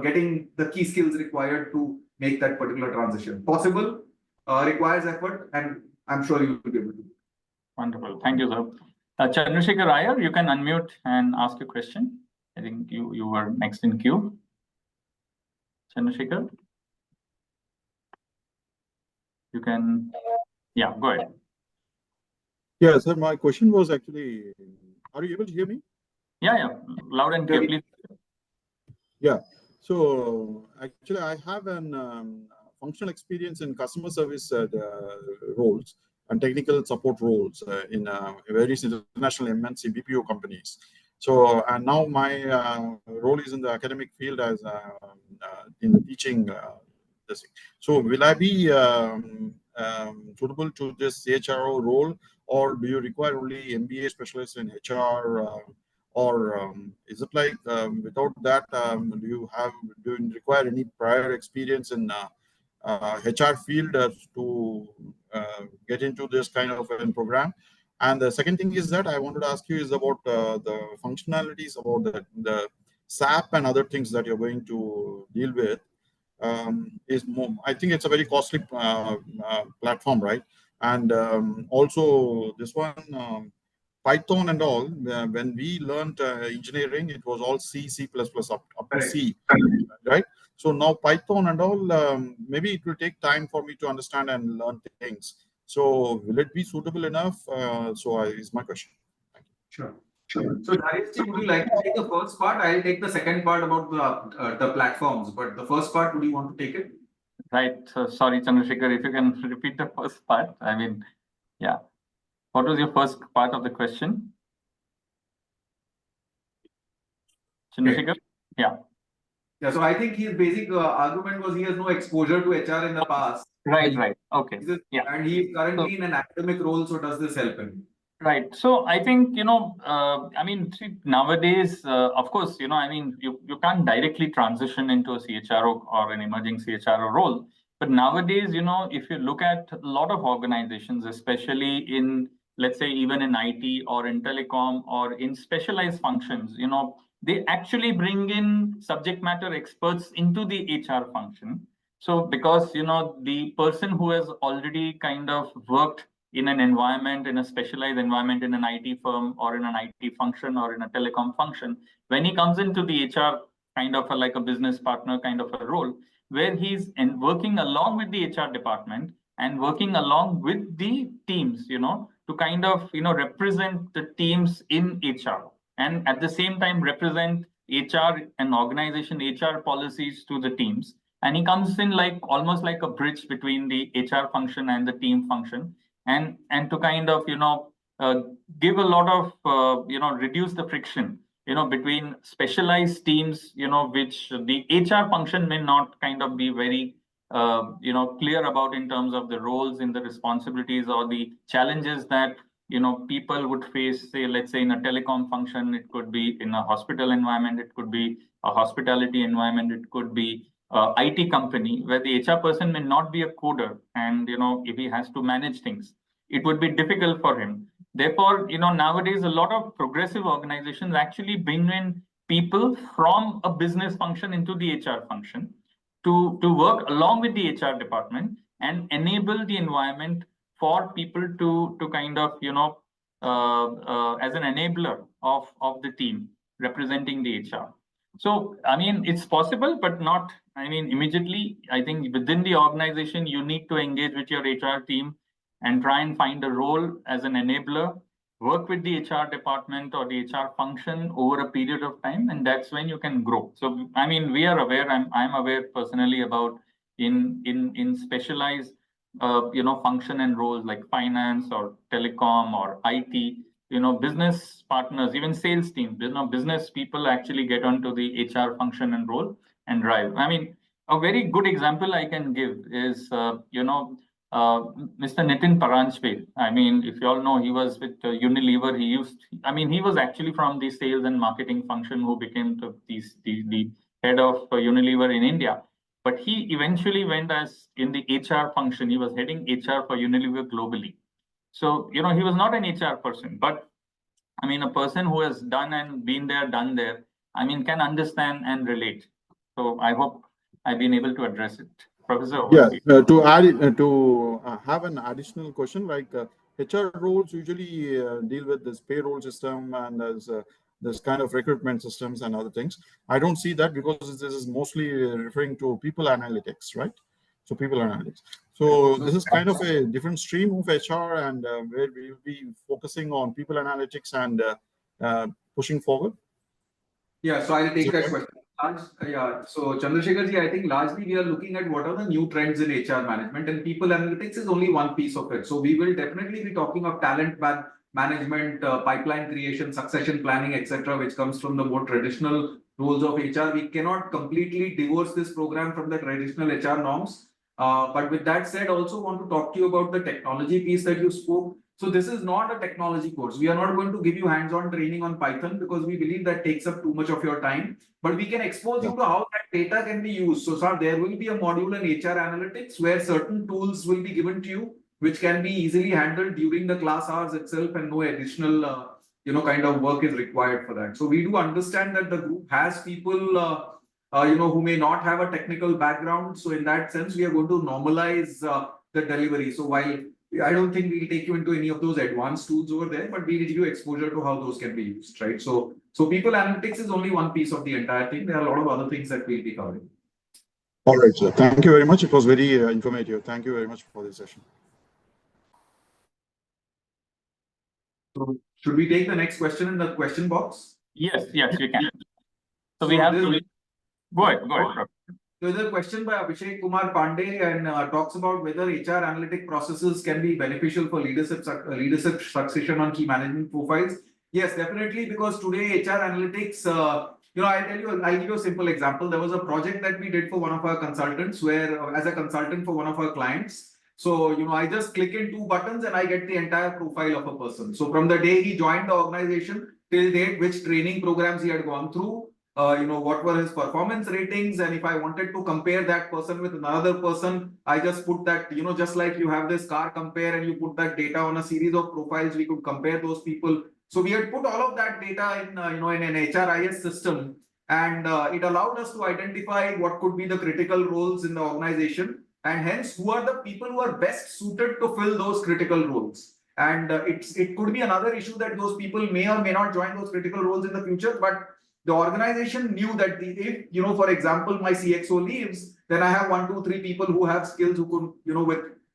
getting the key skills required to make that particular transition possible, requires effort, and I'm sure you will be able to. Wonderful. Thank you, sir. Chandrasekhar Iyer, you can unmute and ask a question. I think you were next in queue. Chandrasekhar? You can... Yeah, go ahead. Yeah, sir, my question was actually, are you able to hear me? Yeah, loud and clear, please. Yeah, so actually I have an functional experience in customer service roles and technical support roles in various international MNC BPO companies. So, and now my role is in the academic field as in the teaching. So will I be suitable to this CHRO role, or do you require only MBA specialists in HR, or is it like without that, do you require any prior experience in HR field to get into this kind of a program? And the second thing is that I wanted to ask you is about the functionalities about the SAP and other things that you're going to deal with. Is more, I think it's a very costly platform, right? And also this one, Python and all, when we learned engineering, it was all C, C++ up to C, right? So now Python and all, maybe it will take time for me to understand and learn things. So will it be suitable enough? Is my question. Thank you. Sure. So Darius, would you like to take the first part? I'll take the second part about the platforms, but the first part, would you want to take it? Right. So sorry, Chandrasekhar, if you can repeat the first part. I mean, yeah. What was your first part of the question? Chandrasekhar? Okay. Yeah. Yeah, so I think his basic argument was he has no exposure to HR in the past. Right. Okay. Yeah. And he is currently in an academic role, so does this help him? Right. So I think, I mean, see, nowadays, of course, I mean, you can't directly transition into a CHRO or an emerging CHRO role. But nowadays, if you look at a lot of organizations, especially in, let's say, even in IT or in telecom or in specialized functions, they actually bring in subject matter experts into the HR function. So because, the person who has already kind of worked in an environment, in a specialized environment, in an IT firm or in an IT function or in a telecom function, when he comes into the HR kind of like a business partner kind of a role, where he's working along with the HR department and working along with the teams, to kind of, represent the teams in HR and at the same time represent HR and organization HR policies to the teams. And he comes in like almost like a bridge between the HR function and the team function, and to kind of give a lot of reduce the friction between specialized teams, which the HR function may not kind of be very clear about in terms of the roles and the responsibilities or the challenges that people would face. Say, let's say in a telecom function, it could be in a hospital environment, it could be a hospitality environment, it could be a IT company where the HR person may not be a coder, and if he has to manage things, it would be difficult for him. Therefore, nowadays a lot of progressive organizations actually bring in people from a business function into the HR function to work along with the HR department and enable the environment for people to kind of as an enabler of the team representing the HR. So I mean, it's possible, but not immediately. I think within the organization you need to engage with your HR team and try and find a role as an enabler, work with the HR department or the HR function over a period of time, and that's when you can grow. So I mean, we are aware, I'm aware personally about in specialized function and roles like finance or telecom or IT, business partners, even sales teams, business people actually get onto the HR function and role and drive. I mean, a very good example I can give is Mr. Nitin Paranjpe. I mean, if you all know, he was with Unilever. He was actually from the sales and marketing function who became the head of Unilever in India. But he eventually went as in the HR function. He was heading HR for Unilever globally. So, he was not an HR person, but I mean, a person who has done and been there, done there, can understand and relate. So I hope I've been able to address it. Professor? Yeah, to add, to have an additional question, like HR roles usually deal with this payroll system and there's this kind of recruitment systems and other things. I don't see that because this is mostly referring to people analytics, right? So people analytics. So this is kind of a different stream of HR and where we will be focusing on people analytics and pushing forward. Yeah, so I'll take that question. So Chandrasekhar ji, I think largely we are looking at what are the new trends in HR management, and people analytics is only one piece of it. So we will definitely be talking of talent management, pipeline creation, succession planning, etc., which comes from the more traditional roles of HR. We cannot completely divorce this program from the traditional HR norms. But with that said, also want to talk to you about the technology piece that you spoke. So this is not a technology course. We are not going to give you hands-on training on Python because we believe that takes up too much of your time. But we can expose you to how that data can be used. So, sir, there will be a module in HR analytics where certain tools will be given to you, which can be easily handled during the class hours itself, and no additional kind of work is required for that. So we do understand that the group has people who may not have a technical background. So in that sense, we are going to normalize the delivery. So while I don't think we'll take you into any of those advanced tools over there, but we'll give you exposure to how those can be used, right? So people analytics is only one piece of the entire thing. There are a lot of other things that we'll be covering. All right, sir. Thank you very much. It was very informative. Thank you very much for this session. So should we take the next question in the question box? Yes, we can. So we have to go ahead. There's a question by Abhishek Kumar Pandey and talks about whether HR analytic processes can be beneficial for leadership succession on key management profiles. Yes, definitely, because today HR analytics, I'll give you a simple example. There was a project that we did for one of our consultants where as a consultant for one of our clients. So, I just click in 2 buttons and I get the entire profile of a person. So from the day he joined the organization till date, which training programs he had gone through, what were his performance ratings, and if I wanted to compare that person with another person, I just put that, just like you have this car compare and you put that data on a series of profiles, we could compare those people. So we had put all of that data in, in an HRIS system, and it allowed us to identify what could be the critical roles in the organization, and hence who are the people who are best suited to fill those critical roles. And it could be another issue that those people may or may not join those critical roles in the future, but the organization knew that if, for example, my CXO leaves, then I have 1, 2, 3 people who have skills who could,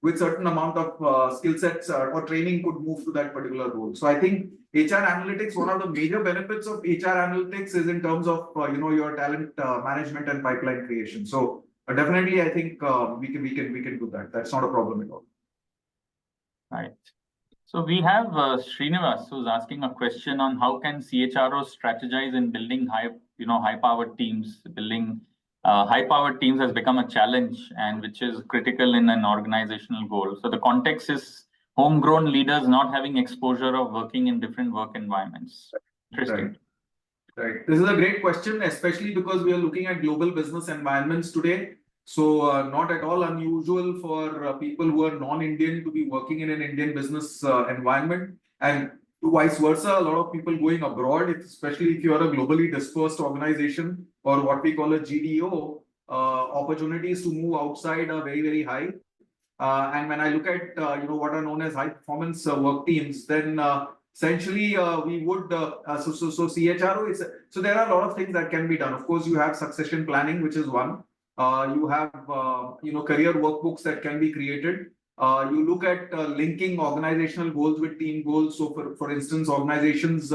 with certain amount of skill sets or training could move to that particular role. So I think HR analytics, one of the major benefits of HR analytics is in terms of your talent management and pipeline creation. So definitely, I think we can do that. That's not a problem at all. Right. So we have Srinivas who's asking a question on how can CHROs strategize in building high-powered teams. Building high-powered teams has become a challenge, and which is critical in an organizational goal. So the context is homegrown leaders not having exposure of working in different work environments. Interesting. Right. This is a great question, especially because we are looking at global business environments today. So not at all unusual for people who are non-Indian to be working in an Indian business environment, and vice versa. A lot of people going abroad, especially if you are a globally dispersed organization or what we call a GDO, opportunities to move outside are very, very high. And when I look at what are known as high performance work teams, then essentially we would so CHRO is so there are a lot of things that can be done. Of course, you have succession planning, which is one. You have career workbooks that can be created. You look at linking organizational goals with team goals. So for instance, organizations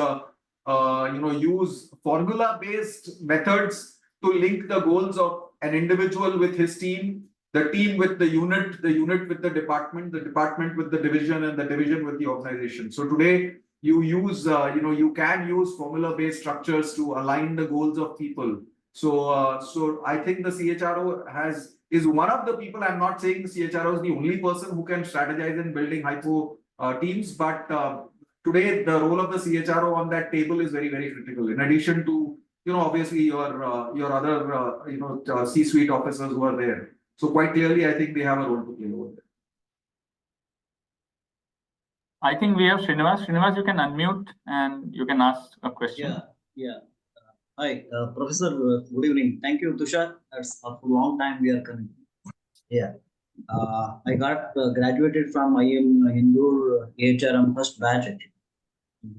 use formula-based methods to link the goals of an individual with his team, the team with the unit with the department with the division, and the division with the organization. So today you use you can use formula-based structures to align the goals of people. So I think the CHRO is one of the people. I'm not saying the CHRO is the only person who can strategize in building hypo teams, but today the role of the CHRO on that table is very, very critical. In addition to obviously your other C-suite officers who are there. So quite clearly, I think they have a role to play over there. I think we have Srinivas. Srinivas, you can unmute and you can ask a question. Yeah. Hi, Professor. Good evening. Thank you, Tushar. That's a long time we are coming. Yeah. I got graduated from IIM Indore HRM first batch. Actually.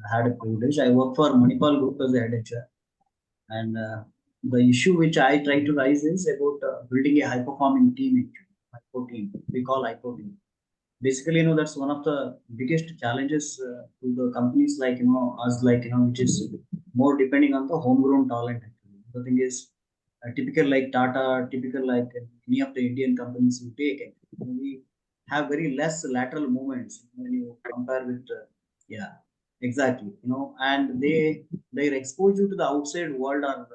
I had a privilege. I work for Manipal Group as the head HR. And the issue which I try to raise is about building a high-performing team. Hypo team. We call hypo team. Basically, that's one of the biggest challenges to the companies like us, which is more depending on the homegrown talent. Actually, the thing is, typical like Tata, typical like any of the Indian companies you take, we have very less lateral movements when you compare with exactly, and their exposure to the outside world or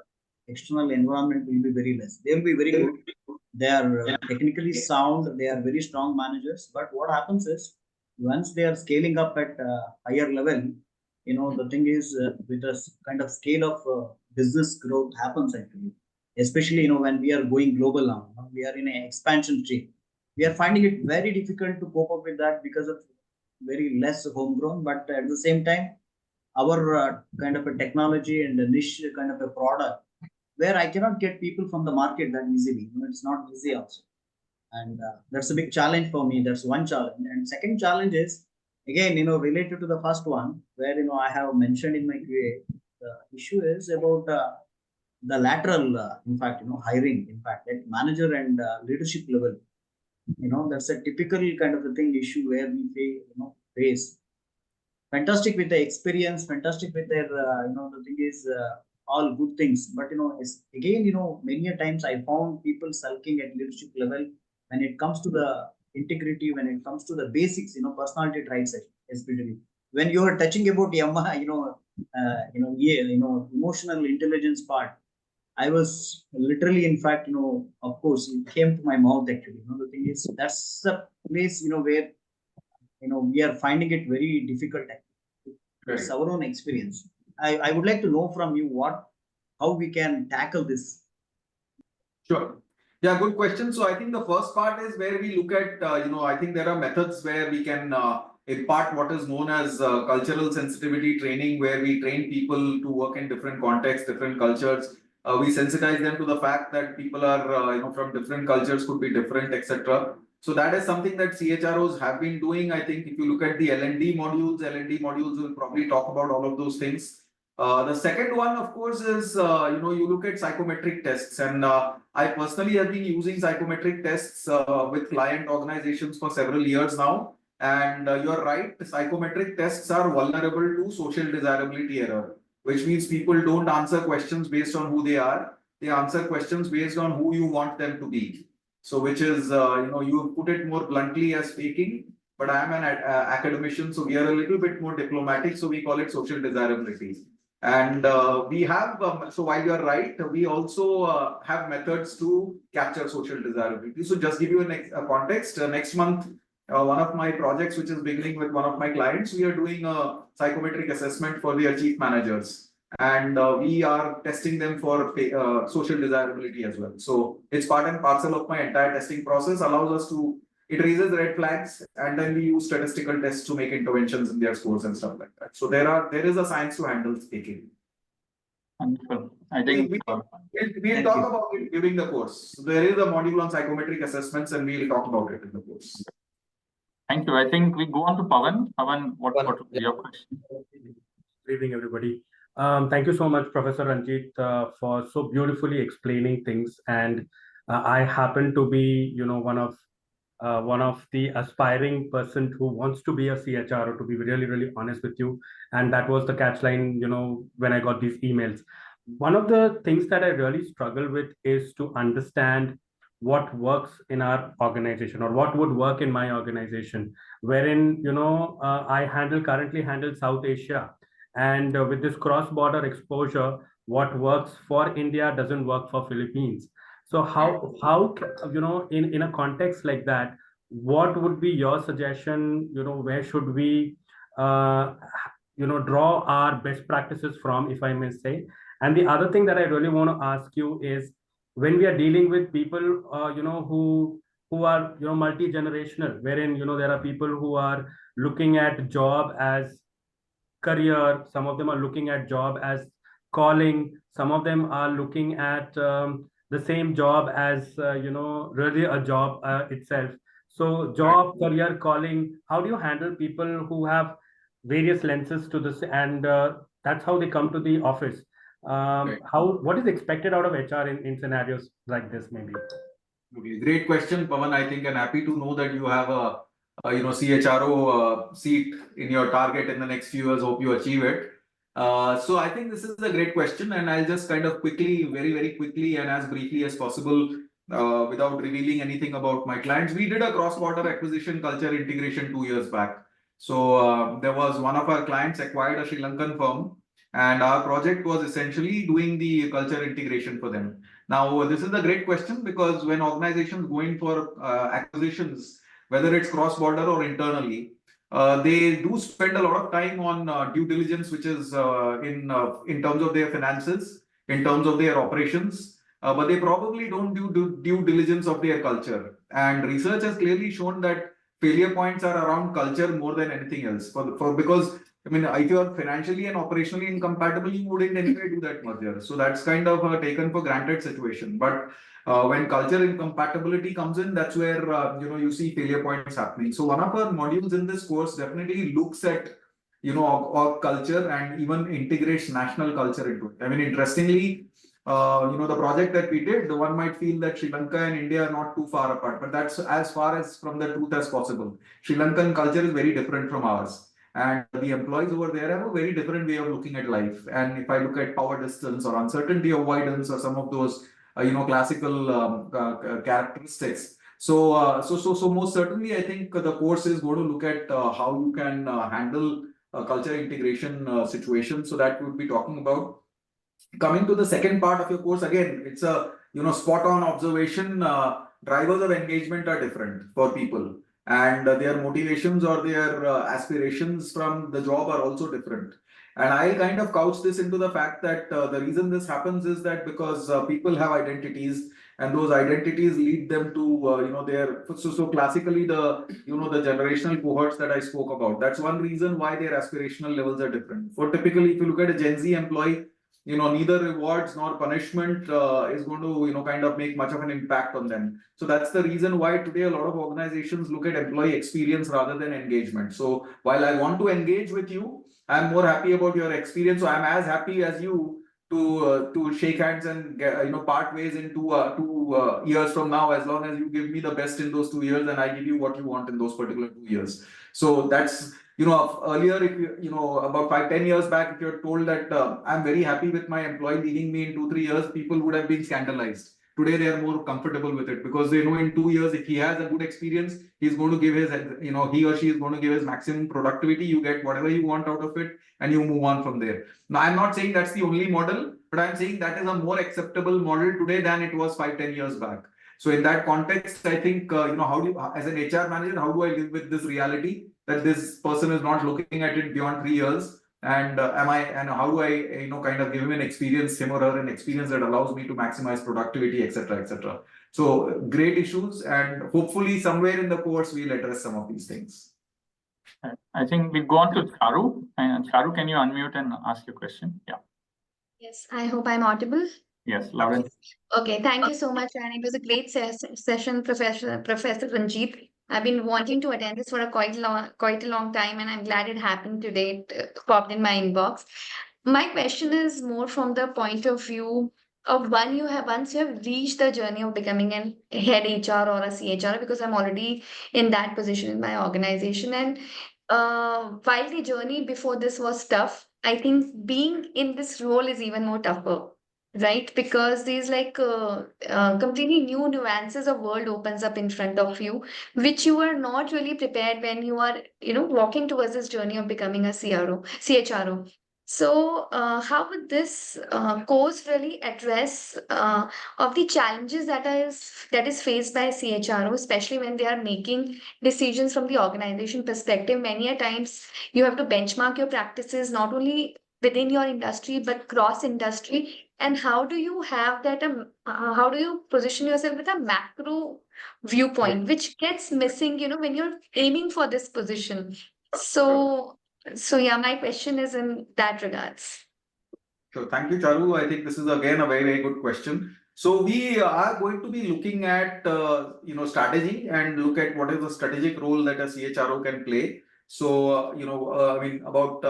external environment will be very less. They will be very good. They are technically sound. They are very strong managers. But what happens is once they are scaling up at higher level, the thing is with a kind of scale of business growth happens actually, especially when we are going global now. We are in an expansion stage. We are finding it very difficult to cope up with that because of very less homegrown. But at the same time, our kind of a technology and a niche kind of a product, where I cannot get people from the market that easily. It's not easy also. And that's a big challenge for me. That's one challenge. And second challenge is, again, related to the first one, where, I have mentioned in my QA, the issue is about the lateral, in fact, hiring, in fact, at manager and leadership level. That's a typical kind of a thing issue where we face. Fantastic with the experience, fantastic with their, the thing is, all good things, but again, many a times I found people sulking at leadership level when it comes to the integrity, when it comes to the basics, personality traits, especially when you are touching about emotional intelligence part. I was literally, in fact, of course, it came to my mouth actually. The thing is, that's the place, where we are finding it very difficult. It's our own experience. I would like to know from you how we can tackle this. Sure. Yeah, good question. So I think the first part is where we look at, I think there are methods where we can impart what is known as cultural sensitivity training, where we train people to work in different contexts, different cultures. We sensitize them to the fact that people are, from different cultures, could be different, etc. So that is something that CHROs have been doing. I think if you look at the L&D modules will probably talk about all of those things. The second one, of course, is you look at psychometric tests, and I personally have been using psychometric tests with client organizations for several years now. And you're right, psychometric tests are vulnerable to social desirability error, which means people don't answer questions based on who they are. They answer questions based on who you want them to be. So, which is, you put it more bluntly as faking, but I am an academician, so we are a little bit more diplomatic, so we call it social desirability. And we have, so while you're right, we also have methods to capture social desirability. So just give you a context, next month, one of my projects, which is beginning with one of my clients, we are doing a psychometric assessment for their chief managers. And we are testing them for social desirability as well. So it's part and parcel of my entire testing process, allows us to, it raises red flags, and then we use statistical tests to make interventions in their scores and stuff like that. So there is a science to handle speaking. Wonderful. I think we'll talk about it during the course. So there is a module on psychometric assessments, and we'll talk about it in the course. Thank you. I think we go on to Pawan. Pawan, what would be your question? Good evening, everybody. Thank you so much, Professor Ranjeet, for so beautifully explaining things. And I happen to be, one of the aspiring person who wants to be a CHRO, to be really, really honest with you. And that was the catchline, when I got these emails. One of the things that I really struggle with is to understand what works in our organization, or what would work in my organization, wherein, I currently handle South Asia. And with this cross-border exposure, what works for India doesn't work for Philippines. So how in a context like that, what would be your suggestion? Where should we draw our best practices from, if I may say? And the other thing that I really want to ask you is, when we are dealing with people who are multi-generational, wherein there are people who are looking at job as career, some of them are looking at job as calling, some of them are looking at the same job as really a job itself. So job, career, calling, how do you handle people who have various lenses to this, and that's how they come to the office? What is expected out of HR in scenarios like this, maybe? Okay, great question, Pawan. I think I'm happy to know that you have a CHRO seat in your target in the next few years. Hope you achieve it. So I think this is a great question, and I'll just kind of quickly, very, very quickly, and as briefly as possible, without revealing anything about my clients. We did a cross-border acquisition culture integration 2 years back. So there was one of our clients acquired a Sri Lankan firm, and our project was essentially doing the culture integration for them. Now, this is a great question, because when organizations go in for acquisitions, whether it's cross-border or internally, they do spend a lot of time on due diligence, which is in terms of their finances, in terms of their operations, but they probably don't do due diligence of their culture. And research has clearly shown that failure points are around culture more than anything else. Because I mean, if you are financially and operationally incompatible, you wouldn't anyway do that merger. So that's kind of a taken for granted situation. But when culture incompatibility comes in, that's where you see failure points happening. So one of our modules in this course definitely looks at org culture and even integrates national culture into it. I mean, interestingly, the project that we did, one might feel that Sri Lanka and India are not too far apart, but that's as far as from the truth as possible. Sri Lankan culture is very different from ours. And the employees over there have a very different way of looking at life. And if I look at power distance or uncertainty avoidance or some of those, classical characteristics. So most certainly, I think the course is going to look at how you can handle culture integration situations. So that we'll be talking about. Coming to the second part of your course, again, it's a spot on observation. Drivers of engagement are different for people. And their motivations or their aspirations from the job are also different. And I kind of couch this into the fact that the reason this happens is that because people have identities, and those identities lead them to their so classically the the generational cohorts that I spoke about. That's one reason why their aspirational levels are different. For typically, if you look at a Gen Z employee, neither rewards nor punishment is going to, kind of make much of an impact on them. So that's the reason why today a lot of organizations look at employee experience rather than engagement. So while I want to engage with you, I'm more happy about your experience. So I'm as happy as you to shake hands and part ways in 2 years from now, as long as you give me the best in those 2 years and I give you what you want in those particular 2 years. So that's earlier, if about 5-10 years back, if you're told that I'm very happy with my employee leaving me in 2-3 years, people would have been scandalized. Today they are more comfortable with it because they know in 2 years, if he has a good experience, he's going to give his, he or she is going to give his maximum productivity. You get whatever you want out of it and you move on from there. Now, I'm not saying that's the only model, but I'm saying that is a more acceptable model today than it was 5-10 years back. So in that context, I think, how do you, as an HR manager, how do I live with this reality that this person is not looking at it beyond 3 years? And how do I, kind of give him him or her an experience that allows me to maximize productivity, etc., etc. So great issues, and hopefully somewhere in the course we'll address some of these things. I think we'll go on to Charu. And Charu, can you unmute and ask your question? Yeah. Yes, I hope I'm audible. Yes, loud and Okay, thank you so much, and it was a great session, Professor Ranjeet. I've been wanting to attend this for quite a long time, and I'm glad it happened today. It popped in my inbox. My question is more from the point of view of once you have reached the journey of becoming an head HR or a CHR, because I'm already in that position in my organization, and while the journey before this was tough, I think being in this role is even more tougher. Right, because these completely new nuances of world opens up in front of you, which you are not really prepared when you are, walking towards this journey of becoming a CHRO. So, how would this course really address of the challenges that is faced by CHRO, especially when they are making decisions from the organization perspective? Many a times you have to benchmark your practices not only within your industry but cross industry. And how do you have that? How do you position yourself with a macro viewpoint, which gets missing, when you're aiming for this position? So yeah, my question is in that regards. So thank you, Charu. I think this is again a very, very good question. So we are going to be looking at strategy and look at what is the strategic role that a CHRO can play. So about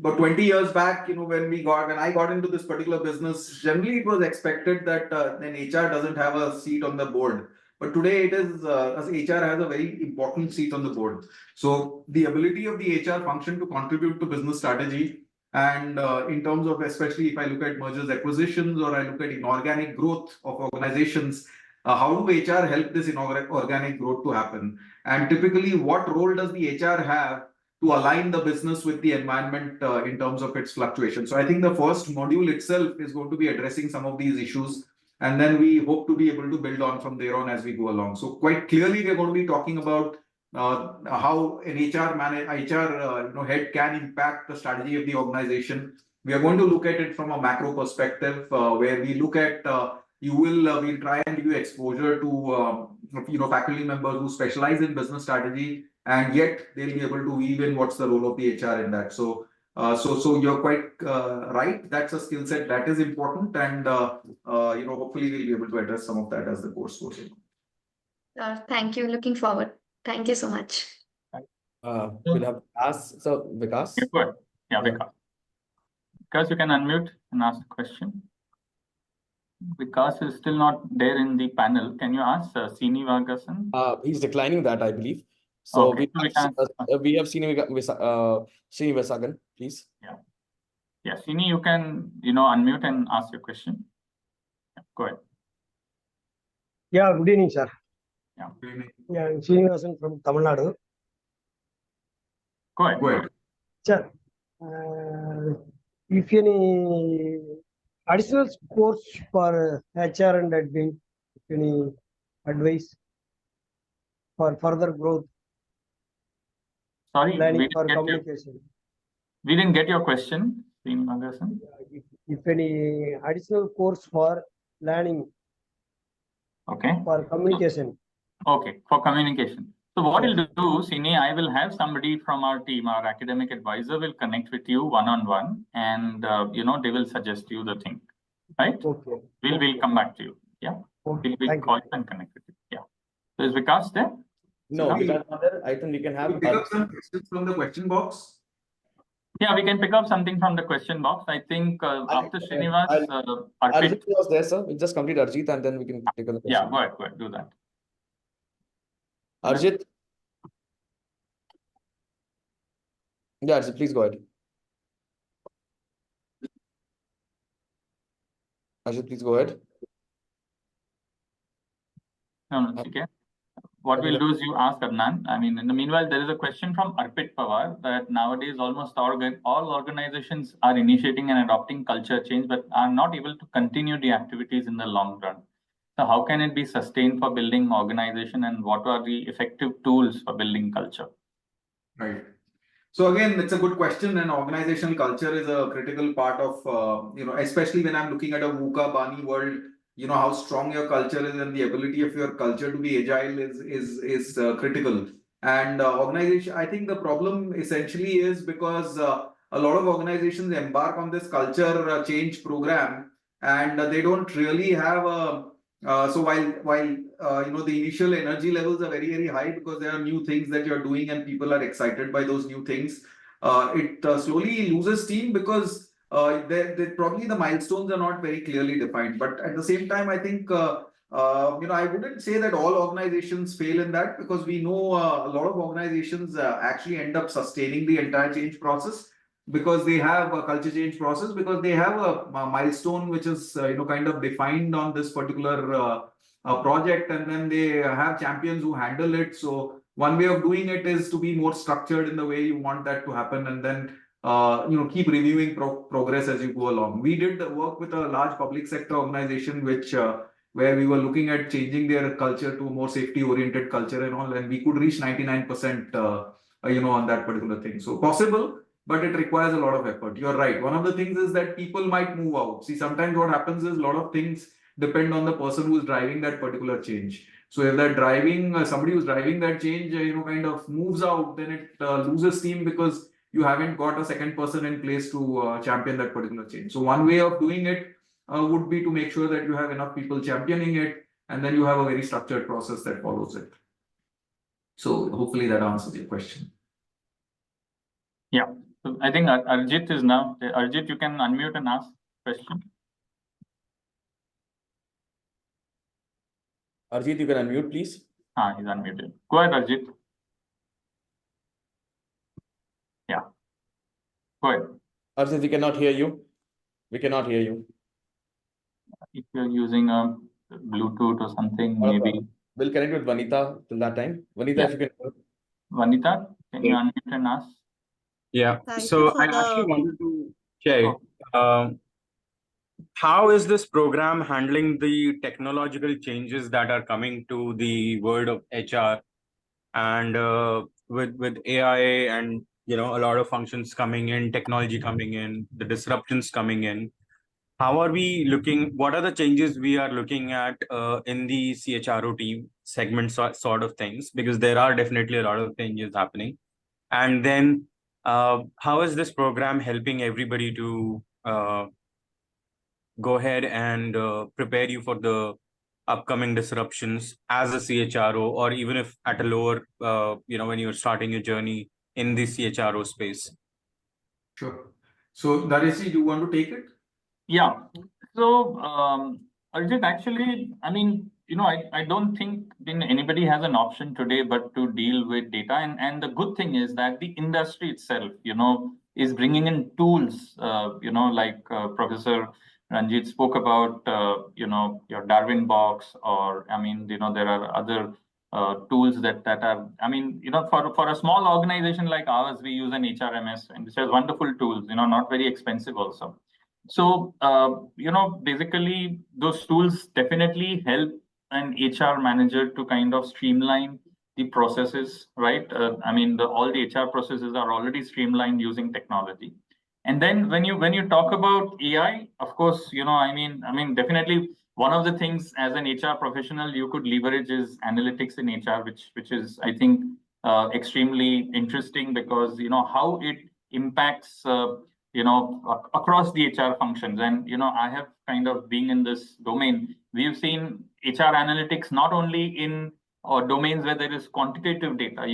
20 years back, when I got into this particular business, generally it was expected that an HR doesn't have a seat on the board. But today it is as HR has a very important seat on the board. So the ability of the HR function to contribute to business strategy, and in terms of, especially if I look at mergers, acquisitions, or I look at inorganic growth of organizations, how do HR help this inorganic growth to happen? And typically, what role does the HR have to align the business with the environment in terms of its fluctuation? So I think the first module itself is going to be addressing some of these issues. And then we hope to be able to build on from there on as we go along. So quite clearly, we're going to be talking about how an HR head can impact the strategy of the organization. We are going to look at it from a macro perspective, where we look at we'll try and give you exposure to faculty members who specialize in business strategy, and yet they'll be able to weave in what's the role of the HR in that. So you're quite right. That's a skill set that is important, and hopefully we'll be able to address some of that as the course goes on. Thank you. Looking forward. Thank you so much. We'll have Vikas. So Vikas. Yeah, Vikas. Vikas, you can unmute and ask the question. Vikas is still not there in the panel. Can you ask Srinivasan? He's declining that, I believe. So okay. we have Srinivasan, please. Yeah, Srini, you can unmute and ask your question. Yeah, go ahead. Yeah, good evening, sir. Yeah, good evening. Yeah, I'm Srinivasan from Tamil Nadu. Go ahead. Sir, if any additional course for HR and admin, any advice for further growth? Sorry, we didn't get your question, Srinivasan. If any additional course for learning. Okay. For communication. Okay, for communication. So what we'll do, Srini, I will have somebody from our team, our academic advisor will connect with you one-on-one, and they will suggest you the thing, right? Okay. We'll come back to you. Yeah. Okay. We'll call you and connect with you. Yeah. So is Vikas there? No, Vikas not there. I think we can have. Pick up some questions from the question box. Yeah, we can pick up something from the question box. I think after Srinivas, Arjit was there, sir. We'll just complete Arjit and then we can take a question. Yeah, go ahead, do that. Arjit? Yeah, Arjit, please go ahead. Arjit, please go ahead. No, okay. What we'll do is you ask Adnan. I mean, in the meanwhile, there is a question from Arpit Pawar that nowadays almost all organizations are initiating and adopting culture change, but are not able to continue the activities in the long run. So how can it be sustained for building organization, and what are the effective tools for building culture? Right. So again, it's a good question, and organizational culture is a critical part of, especially when I'm looking at a VUCA Bani world, how strong your culture is and the ability of your culture to be agile is critical. And organization, I think the problem essentially is because a lot of organizations embark on this culture change program, and they don't really have a so while the initial energy levels are very high because there are new things that you're doing and people are excited by those new things, it slowly loses steam because probably the milestones are not very clearly defined. But at the same time, I think I wouldn't say that all organizations fail in that, because we know a lot of organizations actually end up sustaining the entire change process because they have a culture change process, because they have a milestone which is kind of defined on this particular project, and then they have champions who handle it. So one way of doing it is to be more structured in the way you want that to happen, and then keep reviewing progress as you go along. We did work with a large public sector organization which where we were looking at changing their culture to a more safety oriented culture and all, and we could reach 99% on that particular thing. So possible, but it requires a lot of effort. You're right. One of the things is that people might move out. See, sometimes what happens is a lot of things depend on the person who is driving that particular change. So if that somebody who's driving that change, kind of moves out, then it loses steam because you haven't got a second person in place to champion that particular change. So one way of doing it would be to make sure that you have enough people championing it, and then you have a very structured process that follows it. So hopefully that answers your question. Yeah. So I think Arjit is now. Arjit, you can unmute and ask question. Arjit, you can unmute, please. He's unmuted. Go ahead, Arjit. Yeah. Go ahead. Arjit, we cannot hear you. We cannot hear you. If you're using a Bluetooth or something, maybe. We'll connect with Vanita till that time. Vanita, if you can. Vanita, can you unmute and ask? Yeah. So I actually wanted to check. How is this program handling the technological changes that are coming to the world of HR, and with AI and a lot of functions coming in, technology coming in, the disruptions coming in? How are we looking? What are the changes we are looking at in the CHRO team segment sort of things? Because there are definitely a lot of changes happening. And then how is this program helping everybody to go ahead and prepare you for the upcoming disruptions as a CHRO, or even if at a lower, when you're starting your journey in the CHRO space? Sure. So Naresh, do you want to take it? Yeah. So Arjit, actually, I mean, I don't think anybody has an option today but to deal with data. And the good thing is that the industry itself, is bringing in tools, like Professor Ranjeet spoke about, your Darwin box, or, there are other tools that are, for a small organization like ours, we use an HRMS, and which has wonderful tools, not very expensive also. So, basically those tools definitely help an HR manager to kind of streamline the processes, right? All the HR processes are already streamlined using technology. And then when you talk about AI, of course, definitely one of the things as an HR professional you could leverage is analytics in HR, which is, I think, extremely interesting, because how it impacts across the HR functions. And I have kind of been in this domain. We've seen HR analytics not only in or domains where there is quantitative data.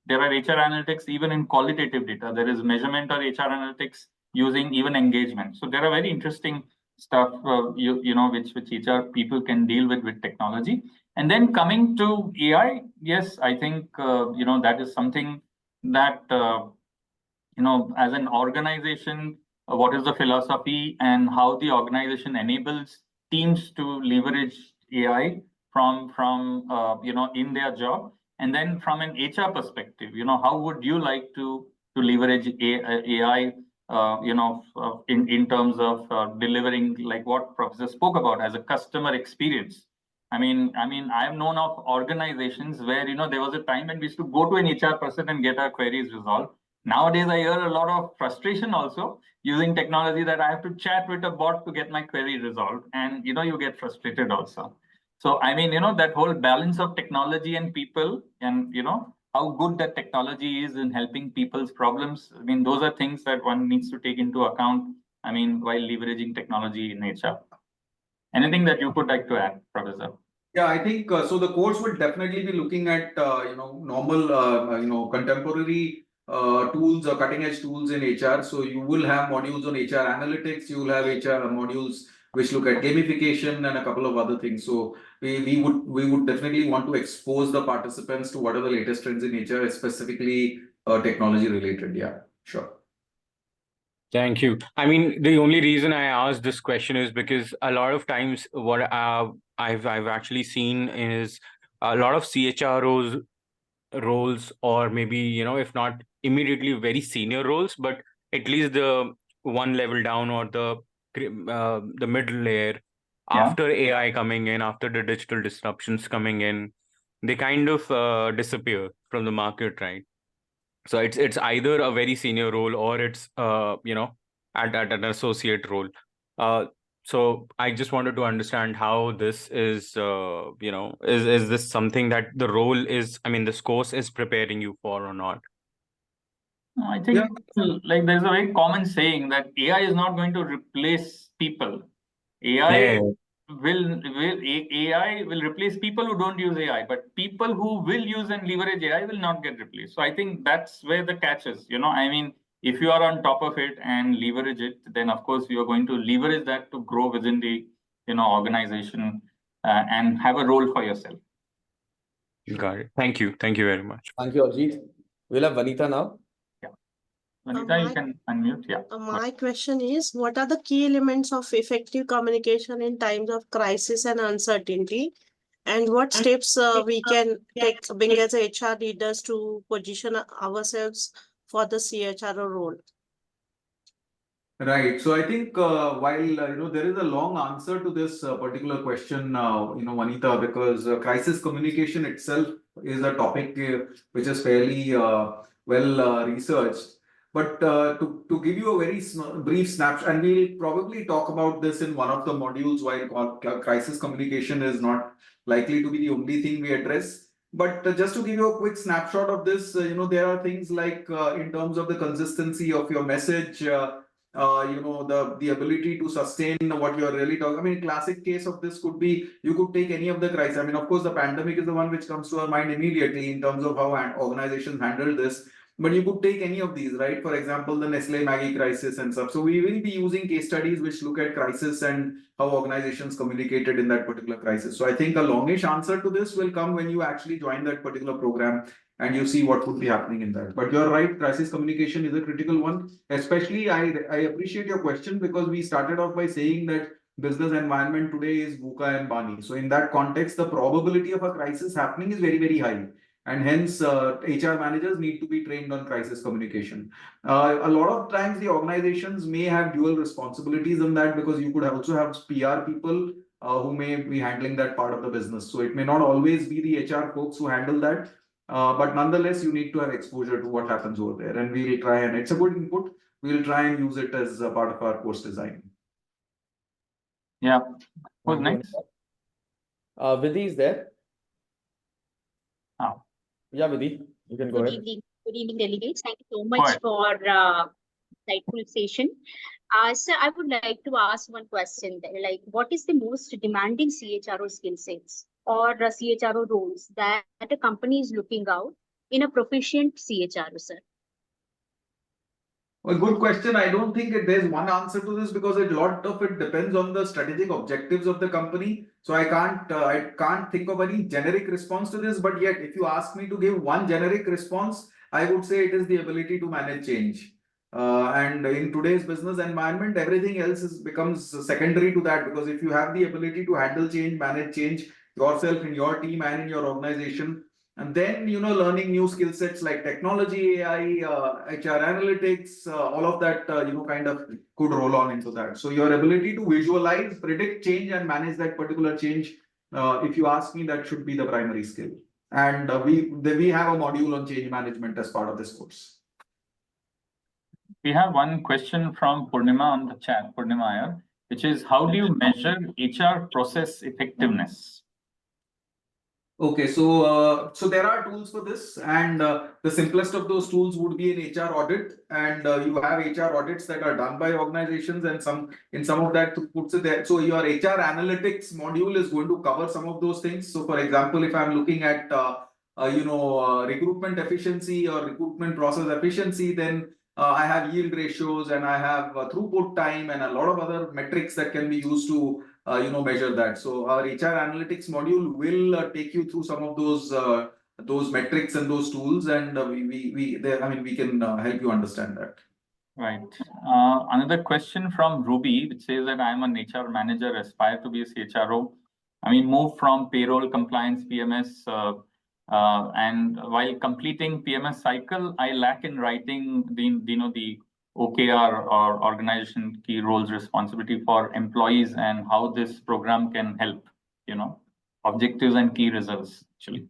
There are HR analytics even in qualitative data. There is measurement or HR analytics using even engagement. So there are very interesting stuff which HR people can deal with technology. And then coming to AI, yes, I think that is something that as an organization, what is the philosophy and how the organization enables teams to leverage AI from in their job. And then from an HR perspective, how would you like to leverage AI in terms of delivering, like what Professor spoke about, as a customer experience. I mean, I have known of organizations where there was a time when we used to go to an HR person and get our queries resolved. Nowadays, I hear a lot of frustration also using technology, that I have to chat with a bot to get my query resolved, and you get frustrated also. So I mean, that whole balance of technology and people, and how good that technology is in helping people's problems. I mean, those are things that one needs to take into account, I mean, while leveraging technology in HR. Anything that you would like to add, Professor? Yeah, I think so. The course would definitely be looking at normal contemporary tools or cutting edge tools in HR. So you will have modules on HR analytics. You will have HR modules which look at gamification and a couple of other things. So we would definitely want to expose the participants to what are the latest trends in HR, specifically technology related. Yeah, sure. Thank you. I mean, the only reason I asked this question is because a lot of times what I've actually seen is a lot of CHROs roles, or maybe, if not immediately very senior roles, but at least the one level down, or the middle layer, after AI coming in, after the digital disruptions coming in, they kind of disappear from the market, right? So it's either a very senior role, or it's at an associate role. So I just wanted to understand how this is is this something that the role is, I mean, this course is preparing you for or not? I think like there's a very common saying that AI is not going to replace people. AI will replace people who don't use AI, but people who will use and leverage AI will not get replaced. So I think that's where the catch is. I mean, if you are on top of it and leverage it, then of course you are going to leverage that to grow within the organization and have a role for yourself. Got it. Thank you. Thank you very much. Thank you, Ajit. We'll have Vanita now. Vanita, you can unmute. Yeah. My question is, what are the key elements of effective communication in times of crisis and uncertainty? And what steps we can take being as HR leaders to position ourselves for the CHRO role? Right. So I think while there is a long answer to this particular question, Vanita, because crisis communication itself is a topic which is fairly well researched. But to give you a very brief snapshot, and we'll probably talk about this in one of the modules, while crisis communication is not likely to be the only thing we address. But just to give you a quick snapshot of this, there are things like in terms of the consistency of your message, the ability to sustain what you're really talking. I mean, classic case of this could be, you could take any of the crises. I mean, of course, the pandemic is the one which comes to our mind immediately in terms of how organizations handle this. But you could take any of these, right? For example, the Nestle Maggie crisis and stuff. So we will be using case studies which look at crisis and how organizations communicated in that particular crisis. So I think a longish answer to this will come when you actually join that particular program and you see what would be happening in that. But you're right, crisis communication is a critical one. Especially, I appreciate your question, because we started off by saying that business environment today is VUCA and Bani. So in that context, the probability of a crisis happening is very, very high. And hence, HR managers need to be trained on crisis communication. A lot of times, the organizations may have dual responsibilities in that, because you could also have PR people who may be handling that part of the business. So it may not always be the HR folks who handle that. But nonetheless, you need to have exposure to what happens over there. And we'll try, and it's a good input. We'll try and use it as a part of our course design. Yeah. Who's next? Vidhi is there. Oh. Yeah, Vidhi, you can go ahead. Good evening, delegates. Thank you so much for insightful session. Sir, I would like to ask one question. Like, what is the most demanding CHRO skill sets or CHRO roles that a company is looking out in a proficient CHRO, sir? A good question. I don't think there's one answer to this because a lot of it depends on the strategic objectives of the company. So I can't think of any generic response to this. But yet, if you ask me to give one generic response, I would say it is the ability to manage change. And in today's business environment, everything else becomes secondary to that, because if you have the ability to handle change, manage change yourself in your team and in your organization, and then, learning new skill sets like technology, AI, HR analytics, all of that, kind of could roll on into that. So your ability to visualize, predict change and manage that particular change, if you ask me, that should be the primary skill. And we have a module on change management as part of this course. We have one question from Purnima on the chat, Purnima, which is, how do you measure HR process effectiveness? Okay, so there are tools for this, and the simplest of those tools would be an HR audit, and you have HR audits that are done by organizations, and some of that puts it there. So your HR analytics module is going to cover some of those things. So for example, if I'm looking at recruitment efficiency or recruitment process efficiency, then I have yield ratios and I have throughput time and a lot of other metrics that can be used to measure that. So our HR analytics module will take you through some of those metrics and those tools, and we can help you understand that. Right. Another question from Ruby, which says that I'm an HR manager, aspire to be a CHRO. Move from payroll, compliance, PMS, and while completing PMS cycle, I lack in writing the OKR, or organization key roles responsibility for employees, and how this program can help, objectives and key results actually.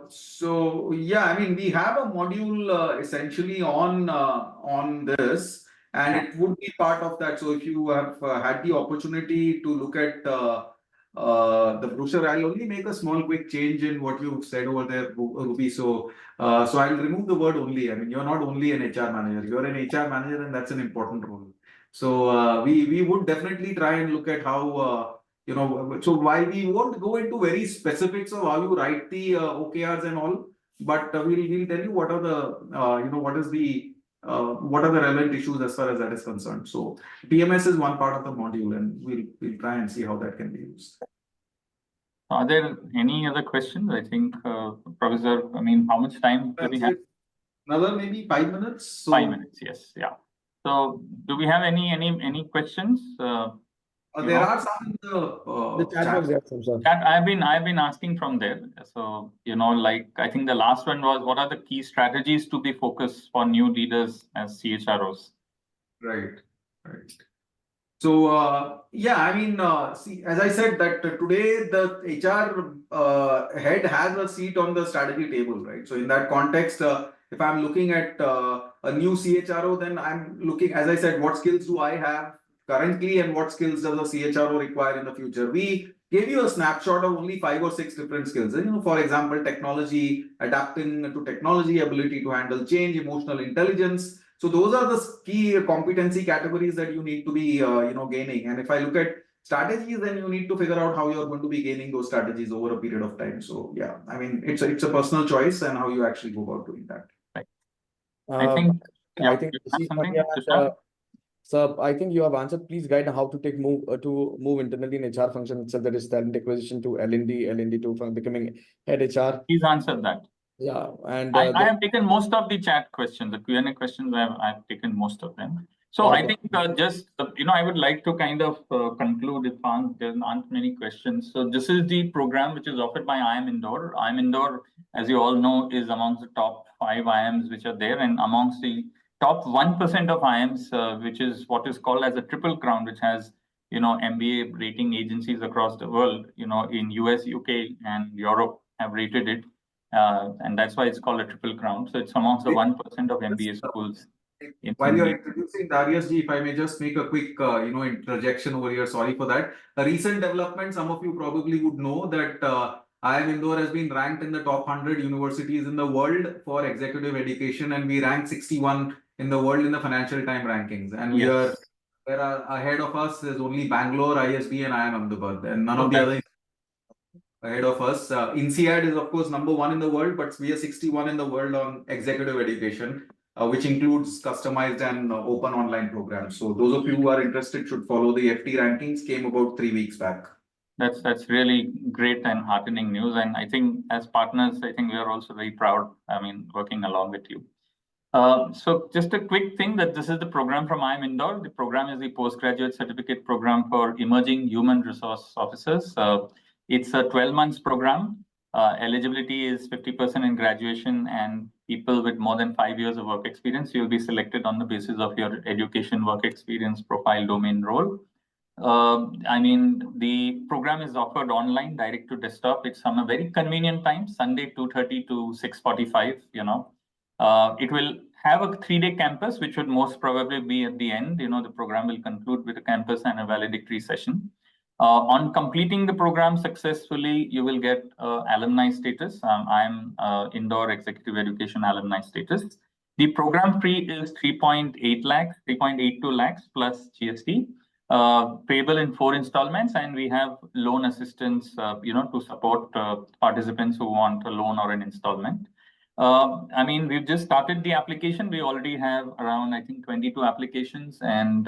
So yeah, we have a module essentially on this, and it would be part of that. So if you have had the opportunity to look at the brochure, I'll only make a small quick change in what you've said over there, Ruby. So I'll remove the word only. You're not only an HR manager, you're an HR manager, and that's an important role. So we would definitely try and look at how so while we won't go into very specifics of how you write the OKRs and all, but we'll tell you what are the what are the relevant issues as far as that is concerned. So PMS is one part of the module, and we'll try and see how that can be used. Are there any other questions? I think, Professor, how much time do we have? Another maybe 5 minutes. So 5 minutes, yes, yeah. So do we have any questions? There are some in the chat box. I've been asking from there. So I think the last one was, what are the key strategies to be focused for new leaders as CHROs? Right. So see, as I said, that today the HR head has a seat on the strategy table, right? So in that context, if I'm looking at a new CHRO, then I'm looking, as I said, what skills do I have currently and what skills does a CHRO require in the future? We gave you a snapshot of only 5 or 6 different skills. For example, technology, adapting to technology, ability to handle change, emotional intelligence. So those are the key competency categories that you need to be gaining. And if I look at strategies, then you need to figure out how you're going to be gaining those strategies over a period of time. So yeah, it's a personal choice and how you actually go about doing that. Right. I think so I think you have answered. Please guide how to move internally in HR function itself, that is talent acquisition to L&D to from becoming head HR. Please answer that. Yeah, and I have taken most of the chat questions, the Q&A questions. I've taken most of them. So I think I would like to kind of conclude if there aren't many questions. So this is the program which is offered by IIM Indore. IIM Indore, as you all know, is amongst the top 5 IIMs which are there, and amongst the top 1% of IIMs, which is what is called as a triple crown, which has MBA rating agencies across the world, in US, UK, and Europe have rated it. And that's why it's called a triple crown. So it's amongst the 1% of MBA schools. While you're introducing Darius ji, if I may just make a quick interjection over here, sorry for that. A recent development, some of you probably would know that IIM Indore has been ranked in the top 100 universities in the world for executive education, and we rank 61 in the world in the Financial Times rankings. And ahead of us is only Bangalore, ISB, and IIM Ahmedabad, and none of the other. ahead of us. INSEAD is, of course, #1 in the world, but we are 61 in the world on executive education, which includes customized and open online programs. So those of you who are interested should follow the FT rankings, came about 3 weeks back. That's really great and heartening news. And I think as partners, I think we are also very proud, I mean, working along with you. So just a quick thing that this is the program from IIM Indore. The program is the postgraduate certificate program for emerging human resource officers. It's a 12 months program. Eligibility is 50% in graduation, and people with more than 5 years of work experience, you'll be selected on the basis of your education, work experience, profile, domain, role. I mean, the program is offered online, direct to desktop. It's on a very convenient time, Sunday 2:30 to 6:45, you know. It will have a 3-day campus, which would most probably be at the end. You know, the program will conclude with a campus and a valedictory session. On completing the program successfully, you will get alumni status. I'm Indore Executive Education alumni status. The program fee is 3.8 lakhs, 3.82 lakhs plus GST. Payable in 4 installments, and we have loan assistance, you know, to support participants who want a loan or an installment. I mean, we've just started the application. We already have around, I think, 22 applications, and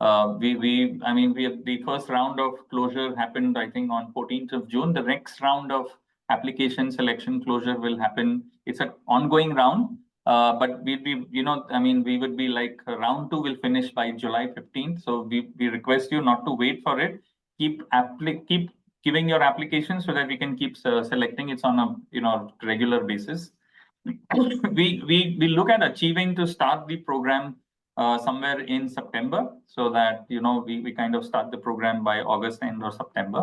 I mean, we have the first round of closure happened, I think, on 14th of June. The next round of application selection closure will happen. It's an ongoing round. But we'd be, you know, I mean, we would be like round 2 will finish by July 15th. So we request you not to wait for it. Keep giving your application so that we can keep selecting it on a, you know, regular basis. We look at achieving to start the program somewhere in September, so that, you know, we kind of start the program by August end or September.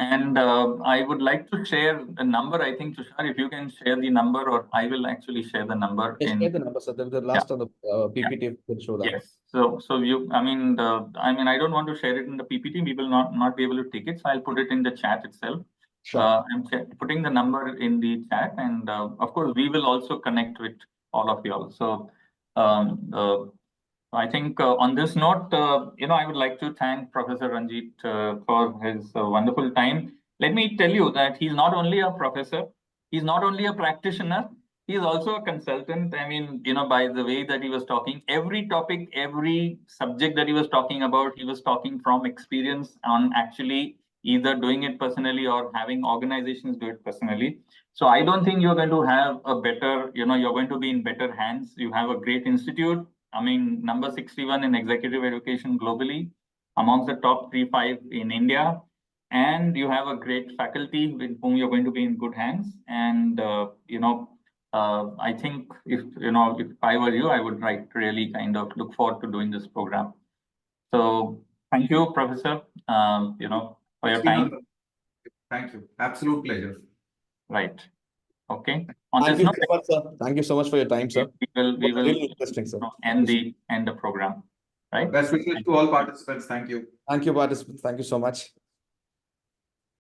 And I would like to share the number. I think, Tushar, if you can share the number, or I will actually share the number. Yes, share the number. So the last of the PPT will show that. Yes. So you, I mean, I don't want to share it in the PPT. We will not be able to take it. So I'll put it in the chat itself. Sure. I'm putting the number in the chat, and of course we will also connect with all of you all. So I think on this note, you know, I would like to thank Professor Ranjeet for his wonderful time. Let me tell you that he's not only a professor, he's not only a practitioner, he's also a consultant. I mean, you know, by the way that he was talking, every topic, every subject that he was talking about, he was talking from experience on actually either doing it personally or having organizations do it personally. So I don't think you're going to have a better, you know, you're going to be in better hands. You have a great institute. I mean, number 61 in executive education globally, amongst the top 3-5 in India. And you have a great faculty with whom you're going to be in good hands. And, you know, I think if I were you, I would really kind of look forward to doing this program. So thank you, Professor, you know, for your time. Thank you. Absolute pleasure. Right. Okay. Thank you so much, sir. Thank you so much for your time, sir. We will really interesting, sir. End the program. Right. Best wishes to all participants. Thank you. Thank you, participants. Thank you so much.